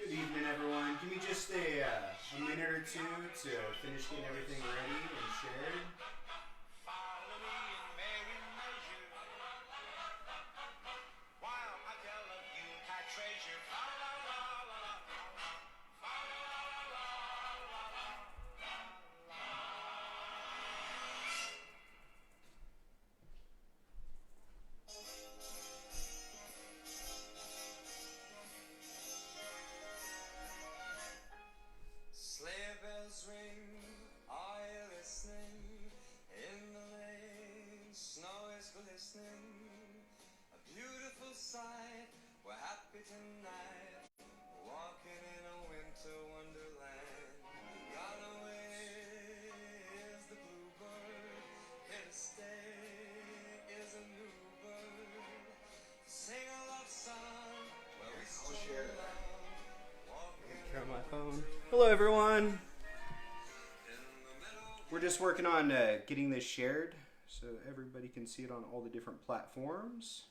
Good evening, everyone. Give me just a minute or two to finish getting everything ready and shared. Sleigh bells ring, are you listening? In the lane, snow is glistening. A beautiful sight, we're happy tonight. Walking in a winter wonderland. Gone away is the bluebird. Here to stay is a new bird. Sing a love song where we I'll stroll share that. along. Walking Turn in my a phone. winter Hello, everyone. in the meadow. We're just working on getting this shared so everybody can see it on all the different platforms.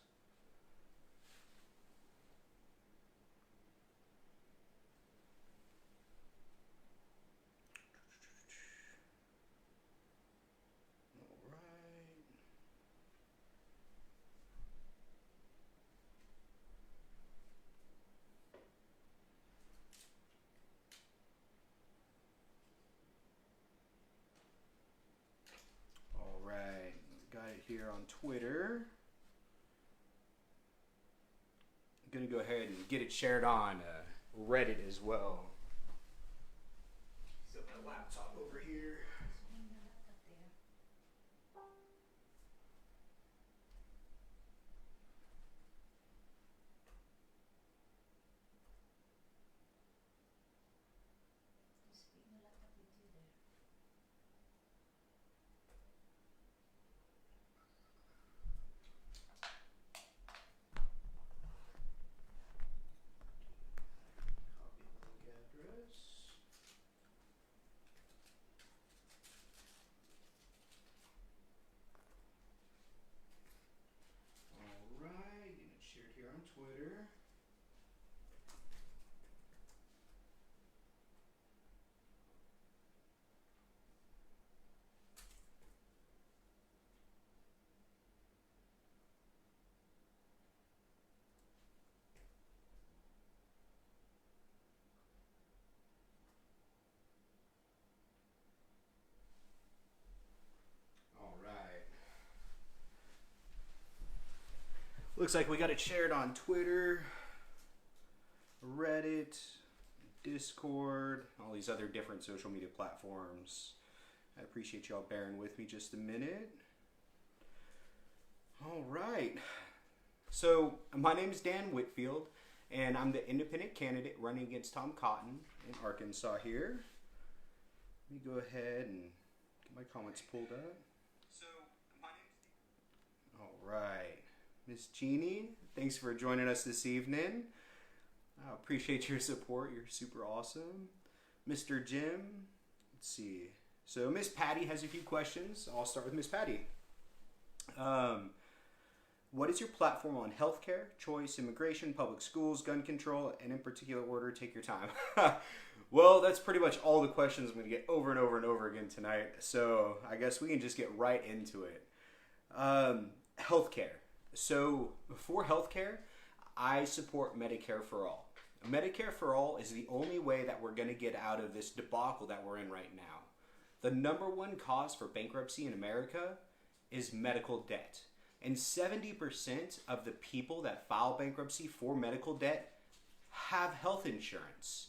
All right. All right. Got it here on Twitter. I'm going to go ahead and get it shared on Reddit as well. Set my laptop over here. Copy the link address. All right, getting it shared here on Twitter. All right. Looks like we got it shared on Twitter, Reddit, Discord, all these other different social media platforms. I appreciate y'all bearing with me just a minute. All right. So, my name is Dan Whitfield, and I'm the independent candidate running against Tom Cotton in Arkansas here. Let me go ahead and get my comments pulled up. So, my name's All right. Miss Jeannie, thanks for joining us this evening. I appreciate your support. You're super awesome. Mr. Jim, let's see. So Miss Patty has a few questions. I'll start with Miss Patty. What is your platform on healthcare, choice, immigration, public schools, gun control, and in particular order? Take your time. Well, that's pretty much all the questions I'm going to get over and over and over again tonight. So I guess we can just get right into it. Healthcare. So for healthcare, I support Medicare for all. Medicare for all is the only way that we're going to get out of this debacle that we're in right now. The number one cause for bankruptcy in America is medical debt. And 70% of the people that file bankruptcy for medical debt have health insurance.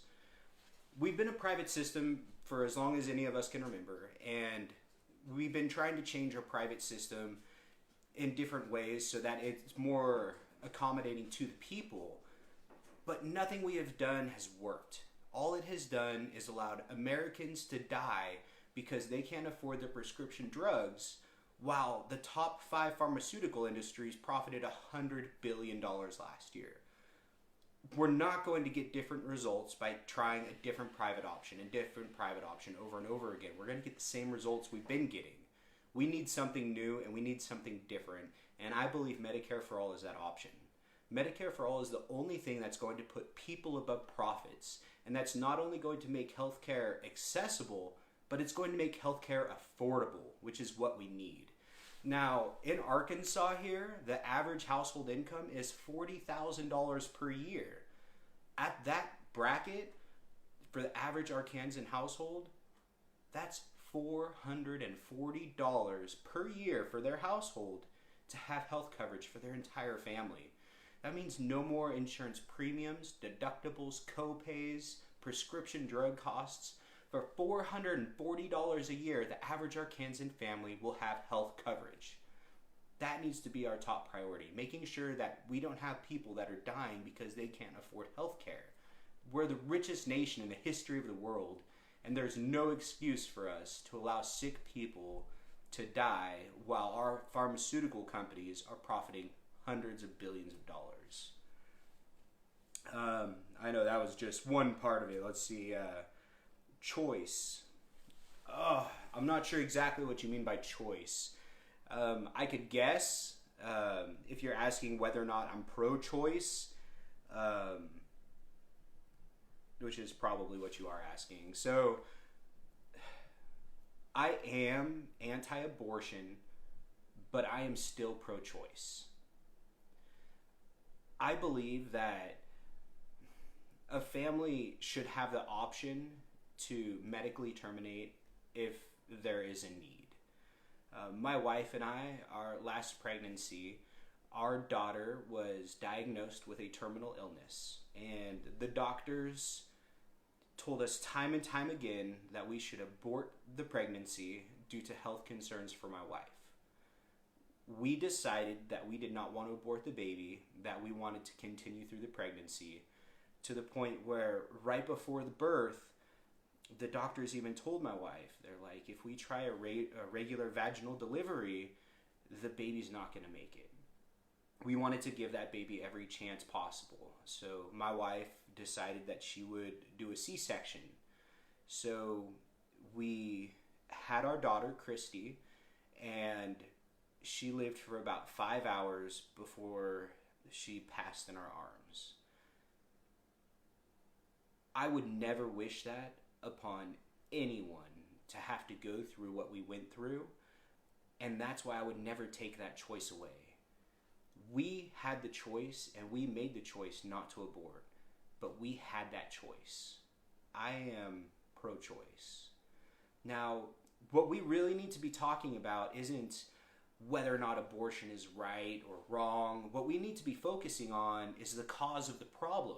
We've been a private system for as long as any of us can remember, and we've been trying to change our private system in different ways so that it's more accommodating to the people, but nothing we have done has worked. All it has done is allowed Americans to die because they can't afford their prescription drugs, while the top 5 pharmaceutical industries profited $100 billion last year. We're not going to get different results by trying a different private option over and over again. We're going to get the same results we've been getting. We need something new and we need something different, and I believe Medicare for all is that option. Medicare for All is the only thing that's going to put people above profits. And that's not only going to make healthcare accessible, but it's going to make healthcare affordable, which is what we need. Now, in Arkansas here, the average household income is $40,000 per year. At that bracket, for the average Arkansan household, that's $440 per year for their household to have health coverage for their entire family. That means no more insurance premiums, deductibles, co-pays, prescription drug costs. For $440 a year, the average Arkansan family will have health coverage. That needs to be our top priority, making sure that we don't have people that are dying because they can't afford health care. We're the richest nation in the history of the world, and there's no excuse for us to allow sick people to die while our pharmaceutical companies are profiting hundreds of billions of dollars. I know that was just one part of it. Let's see. Choice. I'm not sure exactly what you mean by choice. I could guess if you're asking whether or not I'm pro-choice, which is probably what you are asking. So, I am anti-abortion, but I am still pro-choice. I believe that a family should have the option to medically terminate if there is a need. My wife and I, our last pregnancy, our daughter was diagnosed with a terminal illness, and the doctors told us time and time again that we should abort the pregnancy due to health concerns for my wife. We decided that we did not want to abort the baby, that we wanted to continue through the pregnancy, to the point where right before the birth, the doctors even told my wife, they're like, if we try a regular vaginal delivery, the baby's not going to make it. We wanted to give that baby every chance possible. So my wife decided that she would do a C-section. So we had our daughter, Christy, and she lived for about 5 hours before she passed in our arms. I would never wish that upon anyone, to have to go through what we went through, and that's why I would never take that choice away. We had the choice, and we made the choice not to abort, but we had that choice. I am pro-choice. Now, what we really need to be talking about isn't whether or not abortion is right or wrong. What we need to be focusing on is the cause of the problem.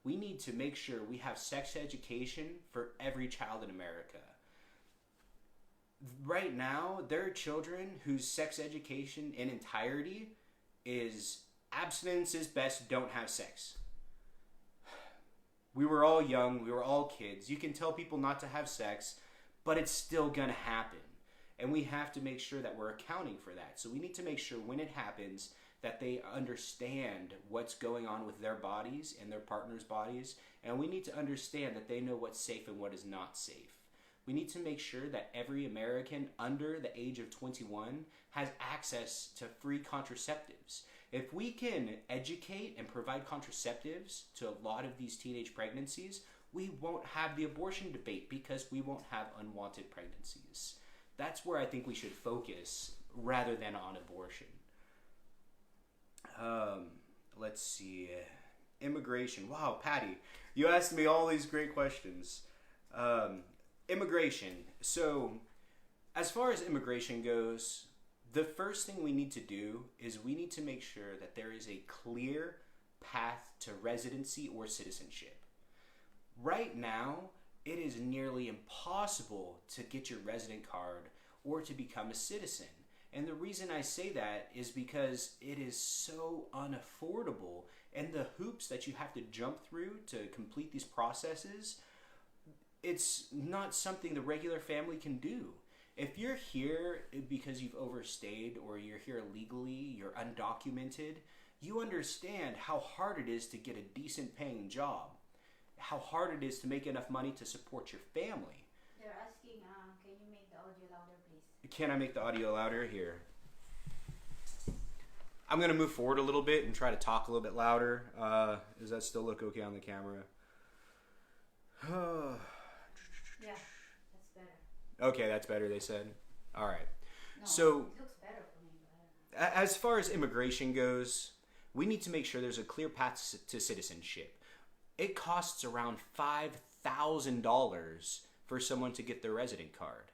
We need to make sure we have sex education for every child in America. Right now, there are children whose sex education in entirety is abstinence is best, don't have sex. We were all young, we were all kids. You can tell people not to have sex, but it's still gonna happen. And we have to make sure that we're accounting for that. So we need to make sure when it happens that they understand what's going on with their bodies and their partner's bodies. And we need to understand that they know what's safe and what is not safe. We need to make sure that every American under the age of 21 has access to free contraceptives. If we can educate and provide contraceptives to a lot of these teenage pregnancies, we won't have the abortion debate because we won't have unwanted pregnancies. That's where I think we should focus rather than on abortion. Let's see. Immigration. Wow, Patty, you asked me all these great questions. Immigration. So, as far as immigration goes, the first thing we need to do is we need to make sure that there is a clear path to residency or citizenship. Right now, it is nearly impossible to get your resident card or to become a citizen. And the reason I say that is because it is so unaffordable, and the hoops that you have to jump through to complete these processes, it's not something the regular family can do. If you're here because you've overstayed or you're here illegally, you're undocumented, you understand how hard it is to get a decent paying job, how hard it is to make enough money to support your family. They're asking, can you make the audio louder, please? Can I make the audio louder? Here. I'm going to move forward a little bit and try to talk a little bit louder. Does that still look okay on the camera? Yeah, that's better. Okay, that's better, they said. All right. No, So, it looks better for me, but I don't know. as far as immigration goes, we need to make sure there's a clear path to citizenship. It costs around $5,000 for someone to get their resident card.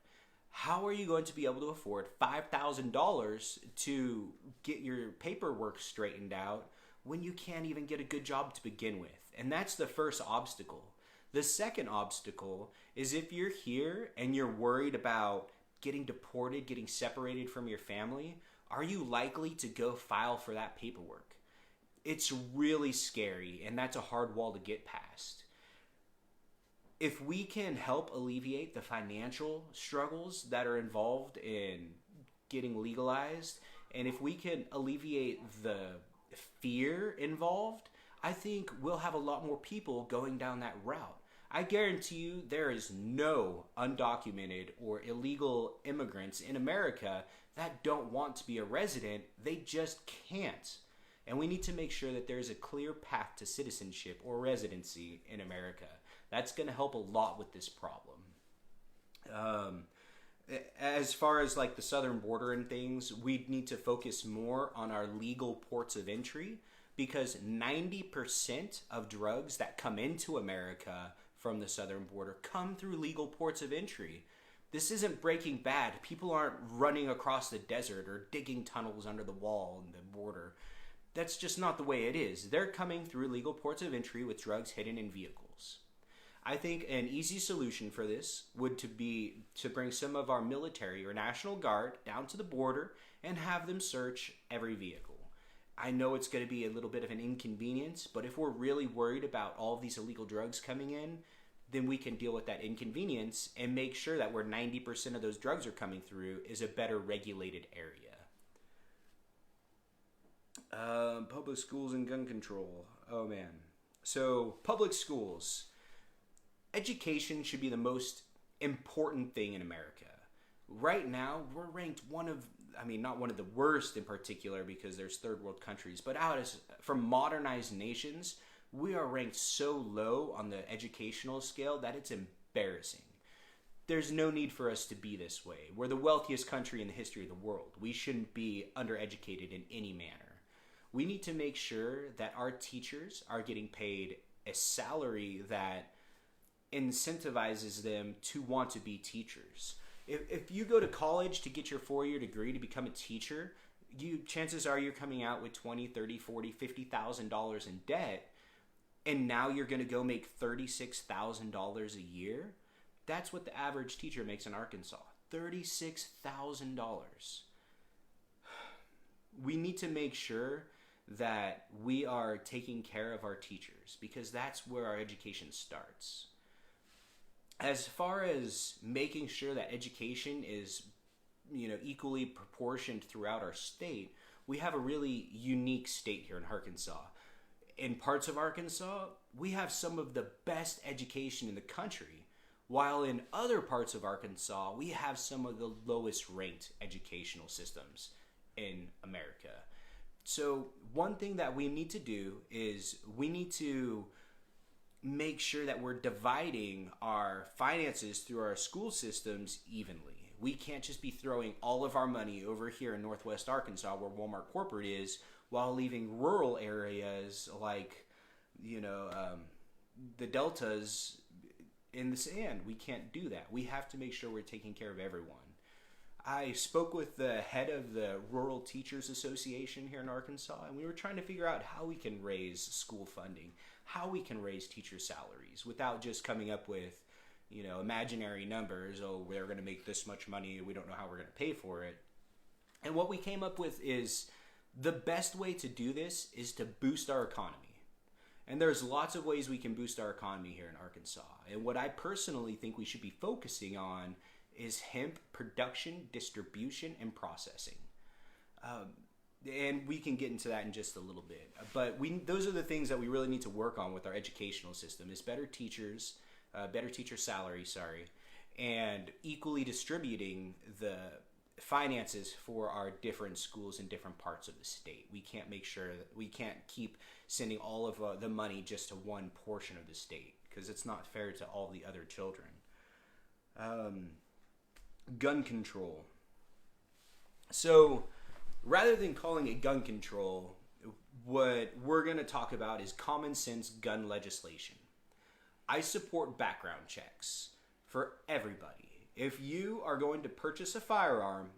How are you going to be able to afford $5,000 to get your paperwork straightened out when you can't even get a good job to begin with? And that's the first obstacle. The second obstacle is if you're here and you're worried about getting deported, getting separated from your family, are you likely to go file for that paperwork? It's really scary, and that's a hard wall to get past. If we can help alleviate the financial struggles that are involved in getting legalized, and if we can alleviate the fear involved, I think we'll have a lot more people going down that route. I guarantee you there is no undocumented or illegal immigrants in America that don't want to be a resident. They just can't. And we need to make sure that there's a clear path to citizenship or residency in America. That's going to help a lot with this problem. As far as like the southern border and things, we need to focus more on our legal ports of entry, because 90% of drugs that come into America from the southern border come through legal ports of entry. This isn't Breaking Bad. People aren't running across the desert or digging tunnels under the wall and the border. That's just not the way it is. They're coming through legal ports of entry with drugs hidden in vehicles. I think an easy solution for this would be to bring some of our military or National Guard down to the border and have them search every vehicle. I know it's going to be a little bit of an inconvenience, but if we're really worried about all of these illegal drugs coming in, then we can deal with that inconvenience and make sure that where 90% of those drugs are coming through is a better regulated area. Public schools and gun control. Oh man. So, public schools. Education should be the most important thing in America. Right now, we're ranked not one of the worst in particular because there's third world countries, but from modernized nations, we are ranked so low on the educational scale that it's embarrassing. There's no need for us to be this way. We're the wealthiest country in the history of the world. We shouldn't be undereducated in any manner. We need to make sure that our teachers are getting paid a salary that incentivizes them to want to be teachers. If you go to college to get your 4-year degree to become a teacher, chances are you're coming out with $20,000, $30,000, $40,000, $50,000 in debt, and now you're going to go make $36,000 a year. That's what the average teacher makes in Arkansas. $36,000. We need to make sure that we are taking care of our teachers, because that's where our education starts. As far as making sure that education is, equally proportioned throughout our state, we have a really unique state here in Arkansas. In parts of Arkansas, we have some of the best education in the country, while in other parts of Arkansas, we have some of the lowest ranked educational systems in America. So one thing that we need to do is we need to make sure that we're dividing our finances through our school systems evenly. We can't just be throwing all of our money over here in Northwest Arkansas where Walmart Corporate is, while leaving rural areas like, the deltas in the sand. We can't do that. We have to make sure we're taking care of everyone. I spoke with the head of the Rural Teachers Association here in Arkansas, and we were trying to figure out how we can raise school funding, how we can raise teacher salaries without just coming up with, imaginary numbers. Oh, we're going to make this much money. We don't know how we're going to pay for it. And what we came up with is the best way to do this is to boost our economy. And there's lots of ways we can boost our economy here in Arkansas. And what I personally think we should be focusing on is hemp production, distribution, and processing. And we can get into that in just a little bit. But those are the things that we really need to work on with our educational system, is better teacher salary, and equally distributing the finances for our different schools in different parts of the state. We can't make sure that we can't keep sending all of the money just to one portion of the state, because it's not fair to all the other children. Gun control. So rather than calling it gun control, what we're going to talk about is common sense gun legislation. I support background checks for everybody. If you are going to purchase a firearm,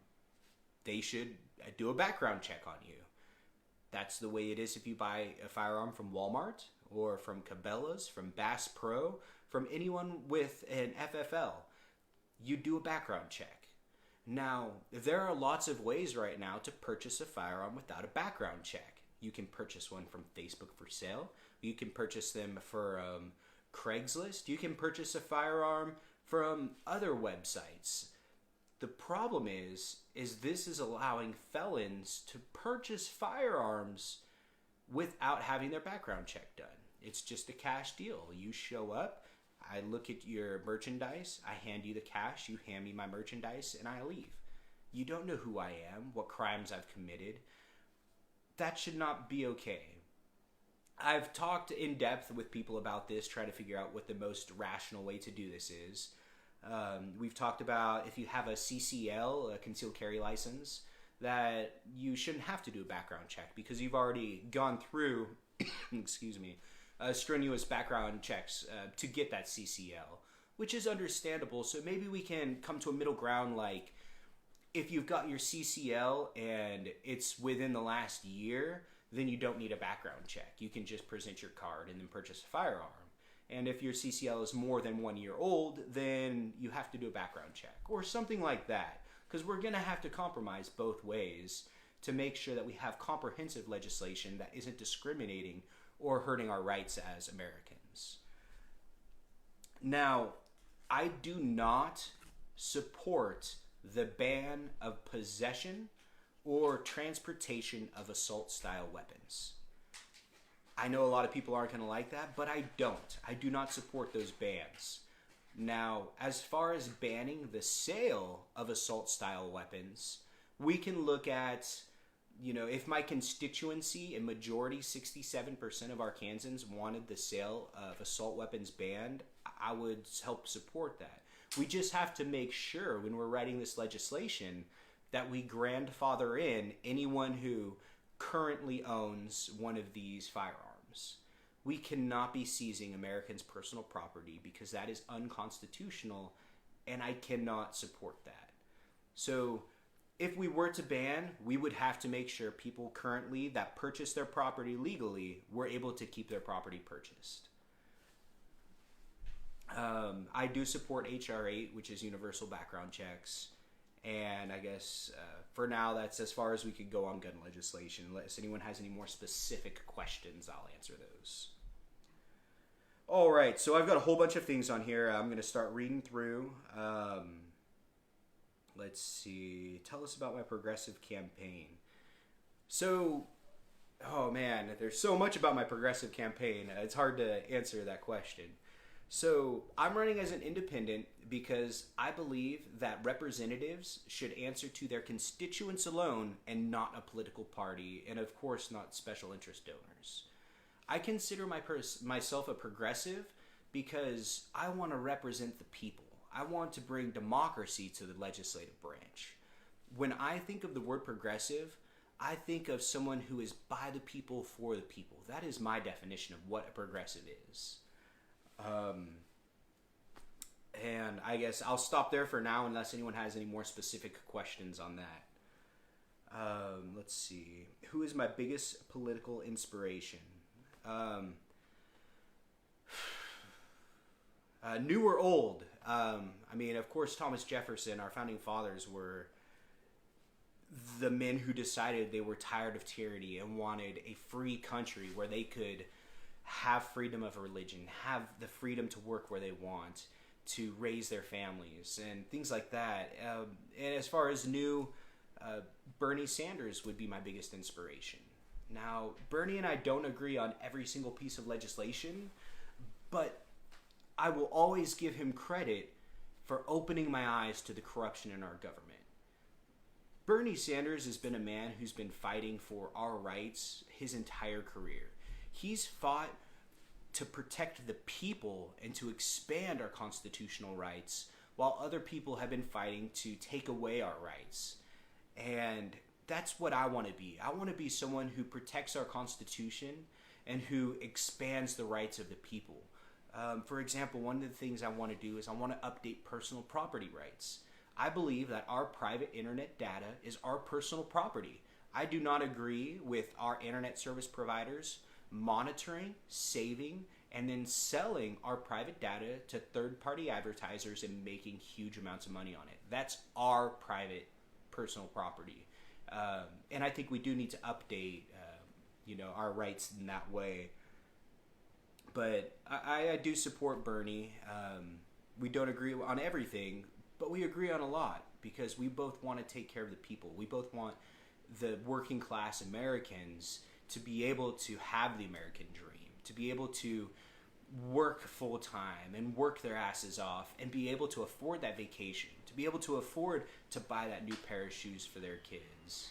they should do a background check on you. That's the way it is if you buy a firearm from Walmart or from Cabela's, from Bass Pro, from anyone with an FFL. You do a background check. Now, there are lots of ways right now to purchase a firearm without a background check. You can purchase one from Facebook for sale. You can purchase them for Craigslist. You can purchase a firearm from other websites. The problem is this is allowing felons to purchase firearms without having their background check done. It's just a cash deal. You show up, I look at your merchandise, I hand you the cash, you hand me my merchandise, and I leave. You don't know who I am, what crimes I've committed. That should not be okay. I've talked in depth with people about this, trying to figure out what the most rational way to do this is. We've talked about if you have a CCL, a concealed carry license, that you shouldn't have to do a background check because you've already gone through, strenuous background checks to get that CCL, which is understandable. So maybe we can come to a middle ground, like if you've got your CCL and it's within the last year, then you don't need a background check. You can just present your card and then purchase a firearm. And if your CCL is more than 1 year old, then you have to do a background check or something like that. Because we're going to have to compromise both ways to make sure that we have comprehensive legislation that isn't discriminating or hurting our rights as Americans. Now, I do not support the ban of possession or transportation of assault-style weapons. I know a lot of people aren't going to like that, but I don't. I do not support those bans. Now, as far as banning the sale of assault-style weapons, we can look at, if my constituency, a majority, 67% of Arkansans wanted the sale of assault weapons banned, I would help support that. We just have to make sure when we're writing this legislation that we grandfather in anyone who currently owns one of these firearms. We cannot be seizing Americans' personal property because that is unconstitutional, and I cannot support that. So if we were to ban, we would have to make sure people currently that purchase their property legally were able to keep their property purchased. I do support H.R. 8, which is universal background checks. And I guess for now, that's as far as we could go on gun legislation. Unless anyone has any more specific questions, I'll answer those. All right, so I've got a whole bunch of things on here. I'm going to start reading through. Let's see. Tell us about my progressive campaign. So, oh man, there's so much about my progressive campaign. It's hard to answer that question. So I'm running as an independent because I believe that representatives should answer to their constituents alone and not a political party, and of course not special interest donors. I consider myself a progressive because I want to represent the people. I want to bring democracy to the legislative branch. When I think of the word progressive, I think of someone who is by the people, for the people. That is my definition of what a progressive is. And I guess I'll stop there for now unless anyone has any more specific questions on that. Let's see. Who is my biggest political inspiration? New or old? Of course, Thomas Jefferson, our founding fathers, were the men who decided they were tired of tyranny and wanted a free country where they could have freedom of religion, have the freedom to work where they want, to raise their families, and things like that. And as far as new, Bernie Sanders would be my biggest inspiration. Now, Bernie and I don't agree on every single piece of legislation, but I will always give him credit for opening my eyes to the corruption in our government. Bernie Sanders has been a man who's been fighting for our rights his entire career. He's fought to protect the people and to expand our constitutional rights, while other people have been fighting to take away our rights. And that's what I want to be. I want to be someone who protects our Constitution and who expands the rights of the people. For example, one of the things I want to do is I want to update personal property rights. I believe that our private internet data is our personal property. I do not agree with our internet service providers monitoring, saving, and then selling our private data to third-party advertisers and making huge amounts of money on it. That's our private personal property. And I think we do need to update our rights in that way. But I do support Bernie. We don't agree on everything, but we agree on a lot because we both want to take care of the people. We both want the working class Americans to be able to have the American dream, to be able to work full time and work their asses off and be able to afford that vacation, to be able to afford to buy that new pair of shoes for their kids.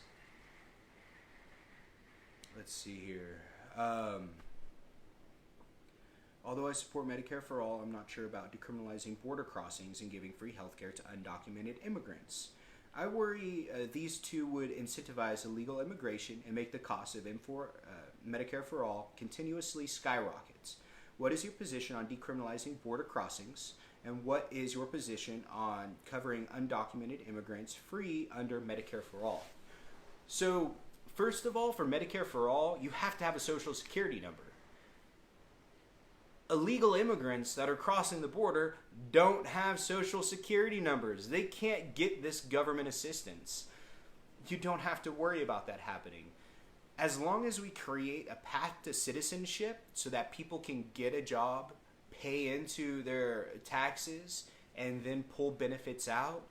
Let's see here. Although I support Medicare for all, I'm not sure about decriminalizing border crossings and giving free healthcare to undocumented immigrants. I worry these two would incentivize illegal immigration and make the cost of Medicare for all continuously skyrockets. What is your position on decriminalizing border crossings, and what is your position on covering undocumented immigrants free under Medicare for all? So, first of all, for Medicare for all, you have to have a social security number. Illegal immigrants that are crossing the border don't have social security numbers. They can't get this government assistance. You don't have to worry about that happening. As long as we create a path to citizenship so that people can get a job, pay into their taxes, and then pull benefits out,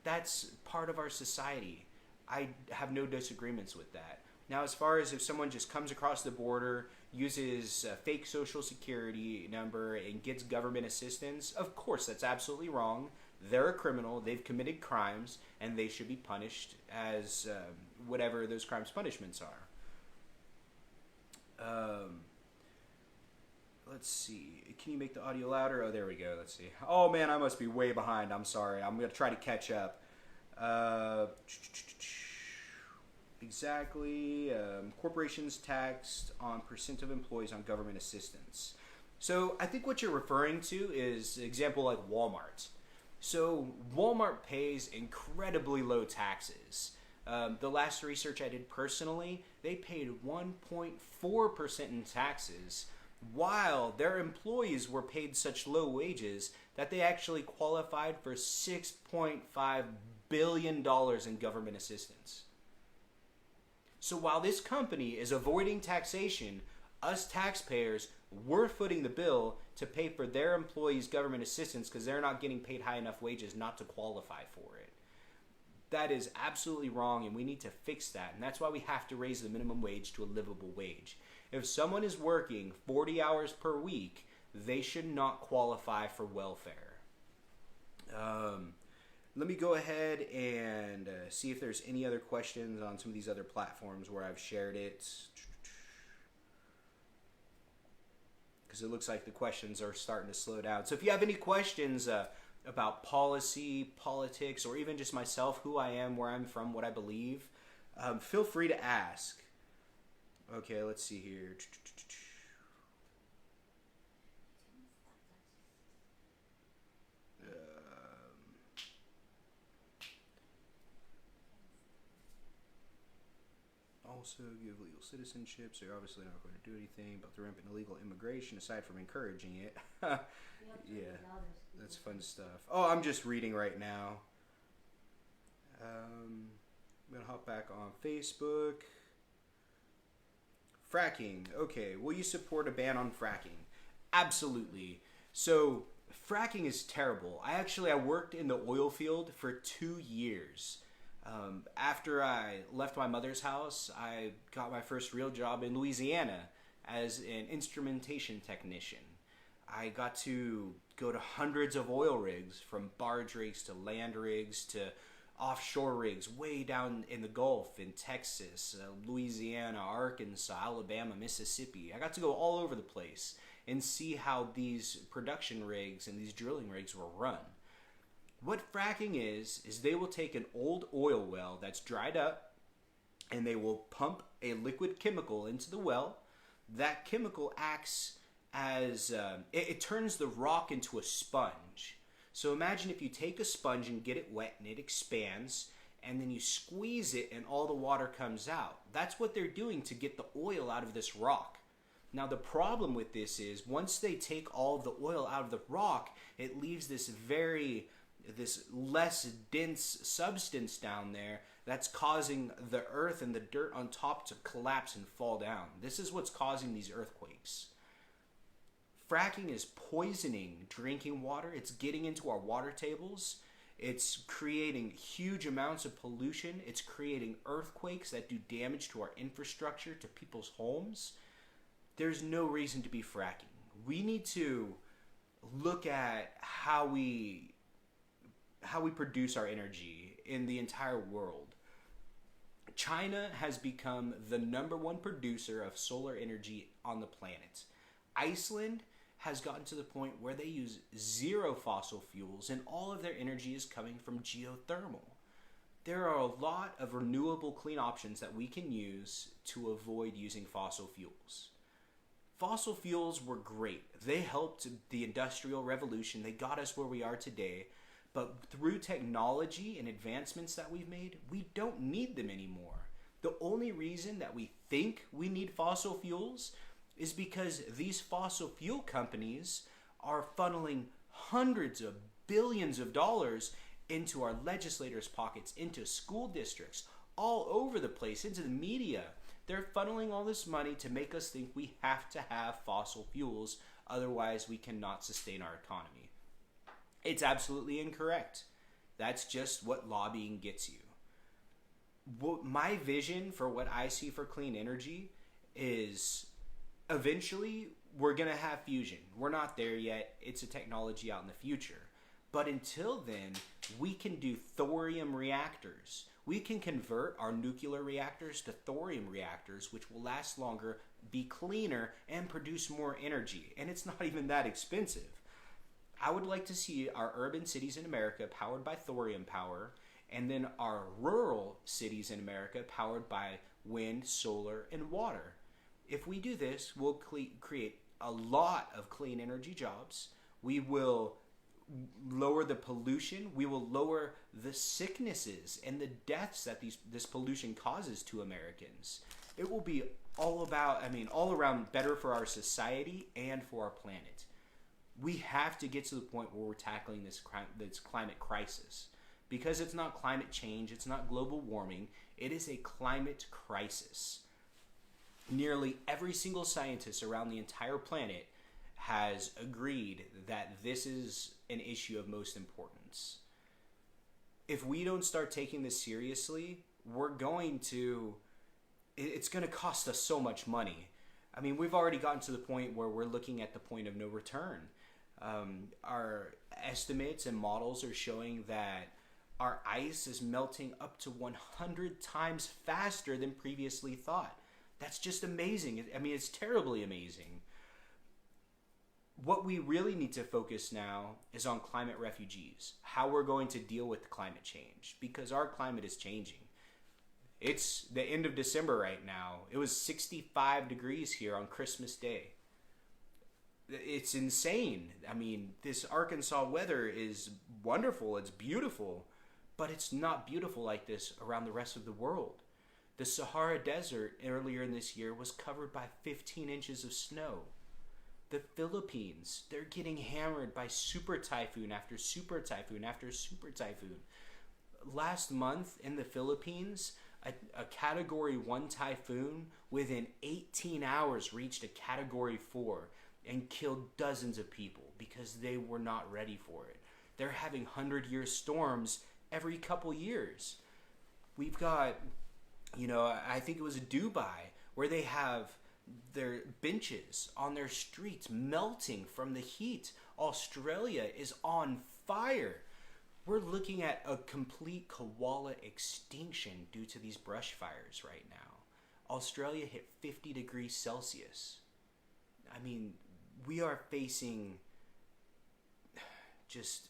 that's part of our society. I have no disagreements with that. Now, as far as if someone just comes across the border, uses a fake social security number, and gets government assistance, of course, that's absolutely wrong. They're a criminal, they've committed crimes, and they should be punished as whatever those crimes' punishments are. Let's see. Can you make the audio louder? Oh, there we go. Let's see. Oh, man, I must be way behind. I'm sorry. I'm going to try to catch up. Exactly. Corporations taxed on % of employees on government assistance. So I think what you're referring to is an example like Walmart. So Walmart pays incredibly low taxes. The last research I did personally, they paid 1.4% in taxes, while their employees were paid such low wages that they actually qualified for $6.5 billion in government assistance. So while this company is avoiding taxation, us taxpayers, we're footing the bill to pay for their employees' government assistance because they're not getting paid high enough wages not to qualify for it. That is absolutely wrong, and we need to fix that. And that's why we have to raise the minimum wage to a livable wage. If someone is working 40 hours per week, they should not qualify for welfare. Let me go ahead and see if there's any other questions on some of these other platforms where I've shared it. Because it looks like the questions are starting to slow down. So if you have any questions about policy, politics, or even just myself, who I am, where I'm from, what I believe, feel free to ask. Okay, let's see here. Also give legal citizenship, so you're obviously not going to do anything about the rampant illegal immigration aside from encouraging it. Yeah, that's fun stuff. Oh, I'm just reading right now. I'm going to hop back on Facebook. Fracking. Okay, will you support a ban on fracking? Absolutely. So, fracking is terrible. I worked in the oil field for 2 years. After I left my mother's house, I got my first real job in Louisiana as an instrumentation technician. I got to go to hundreds of oil rigs, from barge rigs to land rigs to offshore rigs way down in the Gulf, in Texas, Louisiana, Arkansas, Alabama, Mississippi. I got to go all over the place and see how these production rigs and these drilling rigs were run. What fracking is they will take an old oil well that's dried up and they will pump a liquid chemical into the well. That chemical acts as, it turns the rock into a sponge. So imagine if you take a sponge and get it wet and it expands, and then you squeeze it and all the water comes out. That's what they're doing to get the oil out of this rock. Now the problem with this is once they take all of the oil out of the rock, it leaves this less dense substance down there that's causing the earth and the dirt on top to collapse and fall down. This is what's causing these earthquakes. Fracking is poisoning drinking water. It's getting into our water tables. It's creating huge amounts of pollution. It's creating earthquakes that do damage to our infrastructure, to people's homes. There's no reason to be fracking. We need to look at how we produce our energy in the entire world. China has become the #1 producer of solar energy on the planet. Iceland has gotten to the point where they use 0 fossil fuels and all of their energy is coming from geothermal. There are a lot of renewable clean options that we can use to avoid using fossil fuels. Fossil fuels were great. They helped the Industrial Revolution. They got us where we are today. But through technology and advancements that we've made, we don't need them anymore. The only reason that we think we need fossil fuels is because these fossil fuel companies are funneling hundreds of billions of dollars into our legislators' pockets, into school districts, all over the place, into the media. They're funneling all this money to make us think we have to have fossil fuels, otherwise we cannot sustain our economy. It's absolutely incorrect. That's just what lobbying gets you. My vision for what I see for clean energy is eventually we're going to have fusion. We're not there yet. It's a technology out in the future. But until then, we can do thorium reactors. We can convert our nuclear reactors to thorium reactors, which will last longer, be cleaner, and produce more energy. And it's not even that expensive. I would like to see our urban cities in America powered by thorium power, and then our rural cities in America powered by wind, solar, and water. If we do this, we'll create a lot of clean energy jobs. We will lower the pollution. We will lower the sicknesses and the deaths that this pollution causes to Americans. It will be all around better for our society and for our planet. We have to get to the point where we're tackling this climate crisis. Because it's not climate change, it's not global warming, it is a climate crisis. Nearly every single scientist around the entire planet has agreed that this is an issue of most importance. If we don't start taking this seriously, it's going to cost us so much money. I mean, we've already gotten to the point where we're looking at the point of no return. Our estimates and models are showing that our ice is melting up to 100 times faster than previously thought. That's just amazing. I mean, it's terribly amazing. What we really need to focus now is on climate refugees, how we're going to deal with climate change, because our climate is changing. It's the end of December right now. It was 65 degrees here on Christmas Day. It's insane. I mean, this Arkansas weather is wonderful. It's beautiful, but it's not beautiful like this around the rest of the world. The Sahara Desert earlier in this year was covered by 15 inches of snow. The Philippines, they're getting hammered by super typhoon after super typhoon after super typhoon. Last month in the Philippines, a Category 1 typhoon within 18 hours reached a Category 4 and killed dozens of people because they were not ready for it. They're having 100-year storms every couple years. We've got, I think it was Dubai, where they have their benches on their streets melting from the heat. Australia is on fire. we're looking at a complete koala extinction due to these brush fires right now. Australia hit 50 degrees Celsius. I mean, we are facing just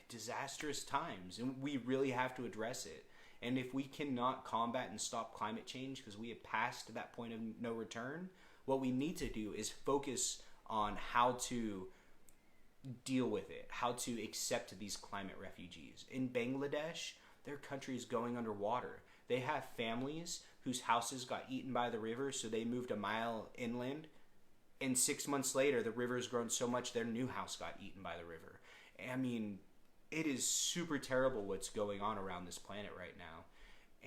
disastrous times, and we really have to address it. And if we cannot combat and stop climate change because we have passed that point of no return, what we need to do is focus on how to deal with it, how to accept these climate refugees. In Bangladesh, their country is going underwater. They have families whose houses got eaten by the river, so they moved a mile inland, and 6 months later, the river's grown so much their new house got eaten by the river. I mean, it is super terrible what's going on around this planet right now.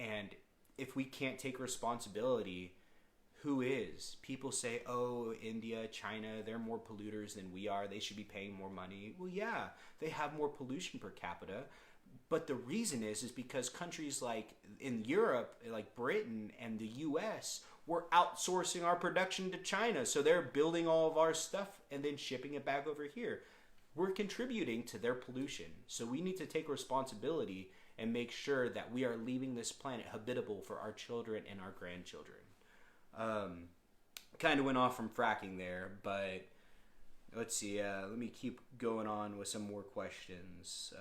And if we can't take responsibility, who is? People say, oh, India, China, they're more polluters than we are. They should be paying more money. Well, yeah, they have more pollution per capita. But the reason is because countries like in Europe, like Britain and the US, we're outsourcing our production to China. So they're building all of our stuff and then shipping it back over here. We're contributing to their pollution. So we need to take responsibility and make sure that we are leaving this planet habitable for our children and our grandchildren. Kind of went off from fracking there, but let's see. Let me keep going on with some more questions.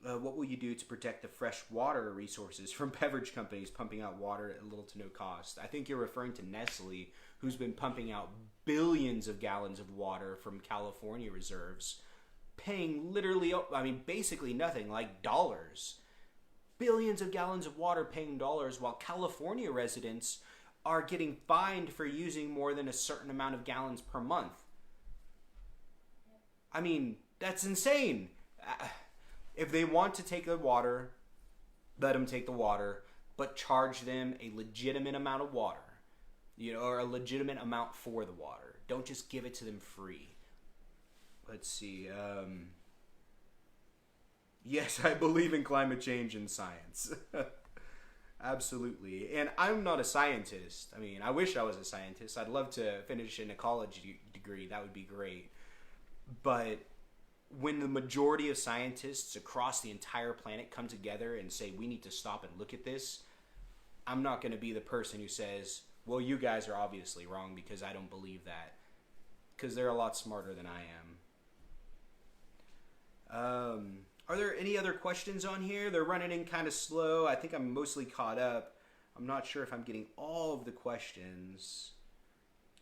What will you do to protect the fresh water resources from beverage companies pumping out water at little to no cost? I think you're referring to Nestle, who's been pumping out billions of gallons of water from California reserves, paying literally, basically nothing, like dollars. Billions of gallons of water paying dollars, while California residents are getting fined for using more than a certain amount of gallons per month. I mean, that's insane. If they want to take the water, let them take the water, but charge them a legitimate amount of water, or a legitimate amount for the water. Don't just give it to them free. Let's see. Yes, I believe in climate change and science. Absolutely. And I'm not a scientist. I mean, I wish I was a scientist. I'd love to finish an ecology degree. That would be great. But when the majority of scientists across the entire planet come together and say, we need to stop and look at this, I'm not going to be the person who says, well, you guys are obviously wrong because I don't believe that. Because they're a lot smarter than I am. Are there any other questions on here? They're running in kind of slow. I think I'm mostly caught up. I'm not sure if I'm getting all of the questions.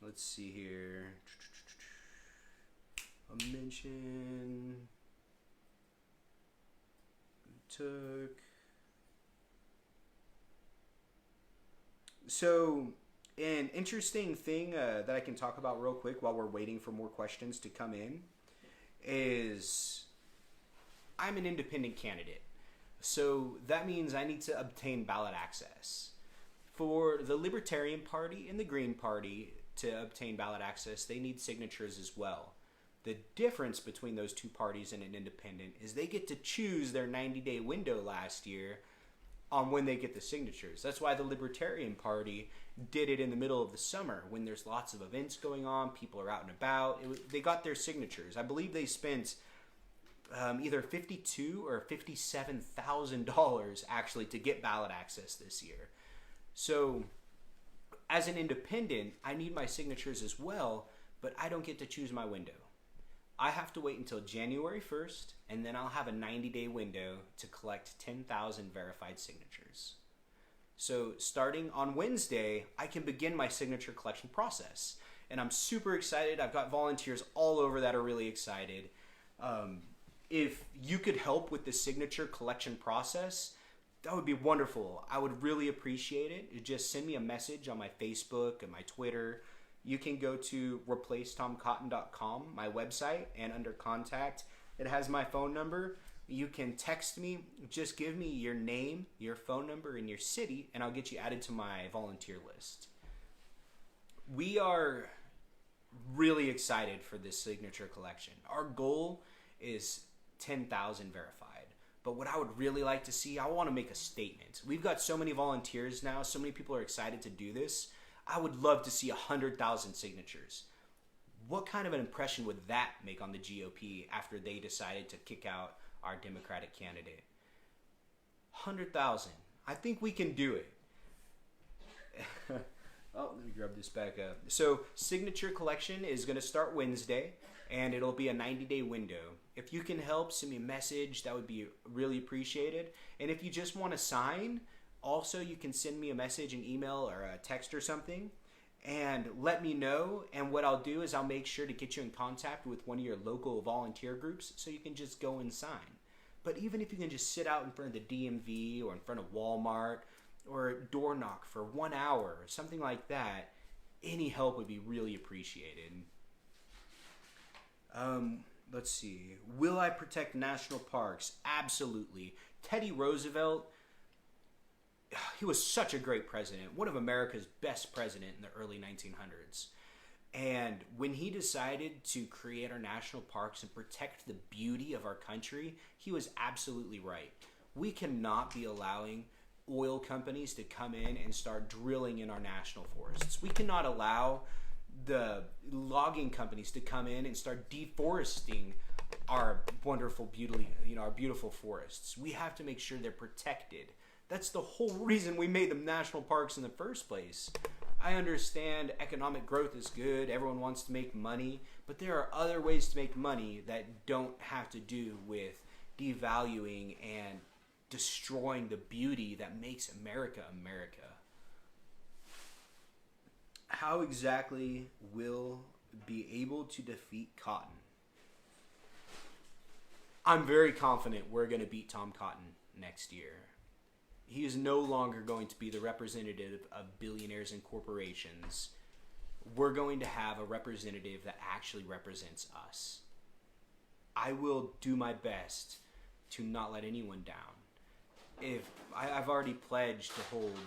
Let's see here. A mention. Took. So, an interesting thing that I can talk about real quick while we're waiting for more questions to come in is I'm an independent candidate. So that means I need to obtain ballot access. For the Libertarian Party and the Green Party to obtain ballot access, they need signatures as well. The difference between those two parties and an independent is they get to choose their 90-day window last year on when they get the signatures. That's why the Libertarian Party did it in the middle of the summer when there's lots of events going on, people are out and about. They got their signatures. I believe they spent either $52,000 or $57,000 actually to get ballot access this year. So as an independent, I need my signatures as well, but I don't get to choose my window. I have to wait until January 1st, and then I'll have a 90-day window to collect 10,000 verified signatures. So starting on Wednesday, I can begin my signature collection process. And I'm super excited. I've got volunteers all over that are really excited. If you could help with the signature collection process, that would be wonderful. I would really appreciate it. Just send me a message on my Facebook and my Twitter. You can go to replacetomcotton.com, my website, and under contact, it has my phone number. You can text me. Just give me your name, your phone number, and your city, and I'll get you added to my volunteer list. We are really excited for this signature collection. Our goal is 10,000 verified. But what I would really like to see, I want to make a statement. We've got so many volunteers now, so many people are excited to do this. I would love to see 100,000 signatures. What kind of an impression would that make on the GOP after they decided to kick out our Democratic candidate. 100,000. I think we can do it. Oh, let me grab this back up. So, signature collection is going to start Wednesday, and it'll be a 90-day window. If you can help, send me a message. That would be really appreciated. And if you just want to sign, also you can send me a message, an email, or a text or something, and let me know. And what I'll do is I'll make sure to get you in contact with one of your local volunteer groups so you can just go and sign. But even if you can just sit out in front of the DMV or in front of Walmart, or door knock for 1 hour, or something like that, any help would be really appreciated. Let's see. Will I protect national parks? Absolutely. Teddy Roosevelt, he was such a great president, one of America's best president in the early 1900s. And when he decided to create our national parks and protect the beauty of our country, he was absolutely right. We cannot be allowing oil companies to come in and start drilling in our national forests. We cannot allow the logging companies to come in and start deforesting our wonderful beauty, our beautiful forests. We have to make sure they're protected. That's the whole reason we made them national parks in the first place. I understand economic growth is good, everyone wants to make money, but there are other ways to make money that don't have to do with devaluing and destroying the beauty that makes America America. How exactly will be able to defeat Cotton? I'm very confident we're going to beat Tom Cotton next year. He is no longer going to be the representative of billionaires and corporations. We're going to have a representative that actually represents us. I will do my best to not let anyone down. If I've already pledged to hold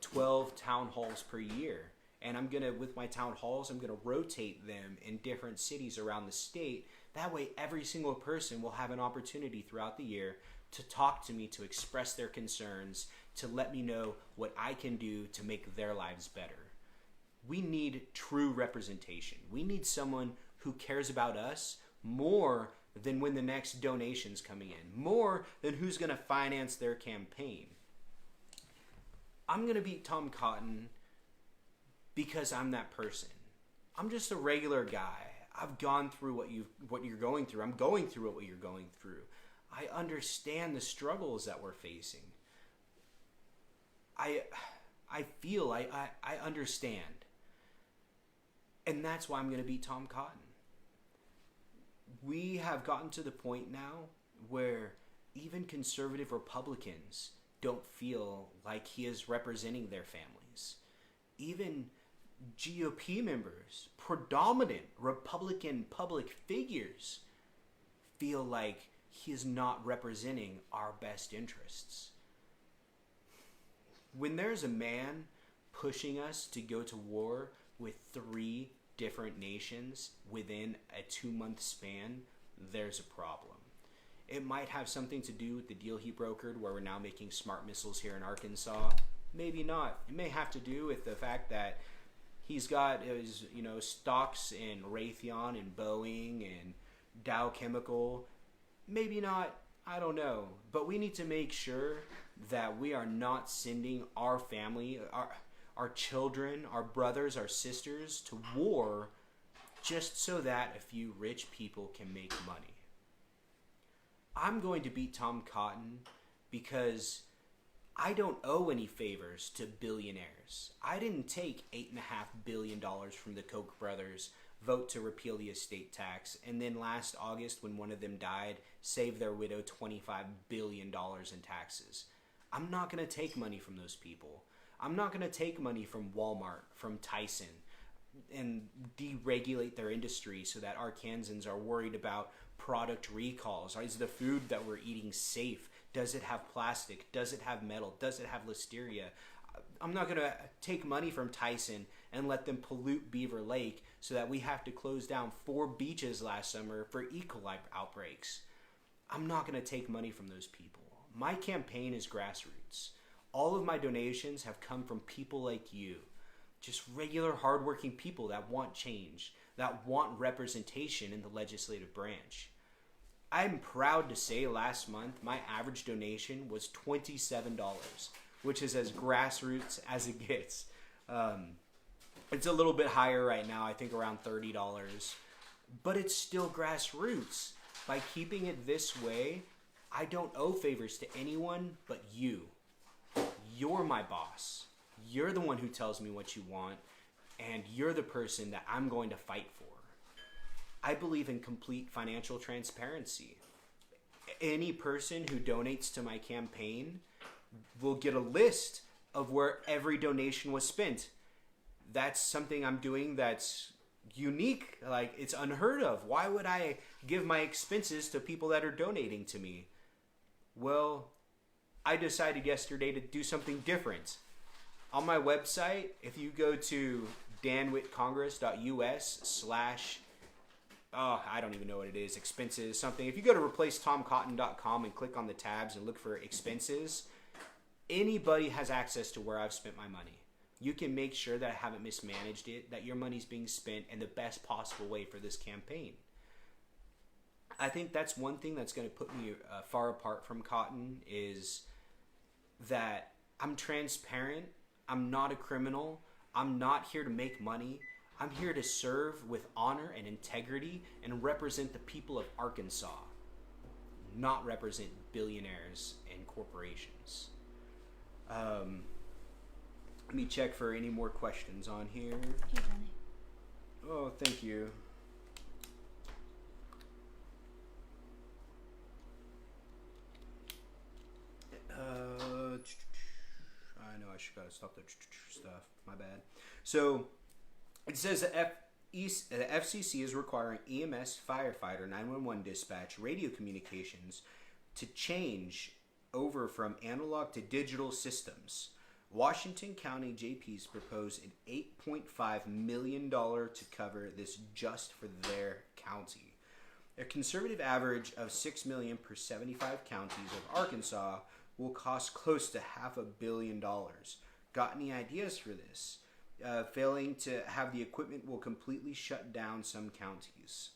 12 town halls per year, and with my town halls, I'm gonna rotate them in different cities around the state. That way, every single person will have an opportunity throughout the year to talk to me, to express their concerns, to let me know what I can do to make their lives better. We need true representation. We need someone who cares about us more than when the next donation's coming in, more than who's going to finance their campaign. I'm going to beat Tom Cotton because I'm that person. I'm just a regular guy. I've gone through what you're going through. I'm going through what you're going through. I understand the struggles that we're facing. I understand. And that's why I'm going to beat Tom Cotton. We have gotten to the point now where even conservative Republicans don't feel like he is representing their families. Even GOP members, predominant Republican public figures, feel like he is not representing our best interests. When there's a man pushing us to go to war with 3 different nations within a 2-month span, there's a problem. It might have something to do with the deal he brokered where we're now making smart missiles here in Arkansas. Maybe not. It may have to do with the fact that he's got his, stocks in Raytheon and Boeing and Dow Chemical. Maybe not. I don't know. But we need to make sure that we are not sending our family, our children, our brothers, our sisters to war just so that a few rich people can make money. I'm going to beat Tom Cotton because I don't owe any favors to billionaires. I didn't take $8.5 billion from the Koch brothers, vote to repeal the estate tax, and then last August when one of them died, save their widow $25 billion in taxes. I'm not going to take money from those people. I'm not going to take money from Walmart, from Tyson, and deregulate their industry so that Arkansans are worried about product recalls. Is the food that we're eating safe? Does it have plastic? Does it have metal? Does it have listeria? I'm not going to take money from Tyson and let them pollute Beaver Lake so that we have to close down 4 beaches last summer for E. coli outbreaks. I'm not going to take money from those people. My campaign is grassroots. All of my donations have come from people like you. Just regular, hardworking people that want change, that want representation in the legislative branch. I'm proud to say last month my average donation was $27, which is as grassroots as it gets. It's a little bit higher right now, I think around $30, but it's still grassroots. By keeping it this way, I don't owe favors to anyone but you. You're my boss. You're the one who tells me what you want, and you're the person that I'm going to fight for. I believe in complete financial transparency. Any person who donates to my campaign will get a list of where every donation was spent. That's something I'm doing that's unique. Like, it's unheard of. Why would I give my expenses to people that are donating to me? Well, I decided yesterday to do something different. On my website, if you go to danwhittcongress.us/ I don't even know what it is, expenses, something. If you go to replacetomcotton.com and click on the tabs and look for expenses, anybody has access to where I've spent my money. You can make sure that I haven't mismanaged it, that your money's being spent in the best possible way for this campaign. I think that's one thing that's going to put me far apart from Cotton, is that I'm transparent. I'm not a criminal. I'm not here to make money. I'm here to serve with honor and integrity and represent the people of Arkansas, not represent billionaires and corporations. Let me check for any more questions on here. Hey, Johnny. Oh, thank you. I know I should gotta stop the stuff. My bad. So it says the FCC is requiring EMS, firefighter, 911 dispatch, radio communications to change over from analog to digital systems. Washington County JP's proposed an $8.5 million to cover this just for their county. A conservative average of $6 million per 75 counties of Arkansas will cost close to $500 million. Got any ideas for this? Failing to have the equipment will completely shut down some counties.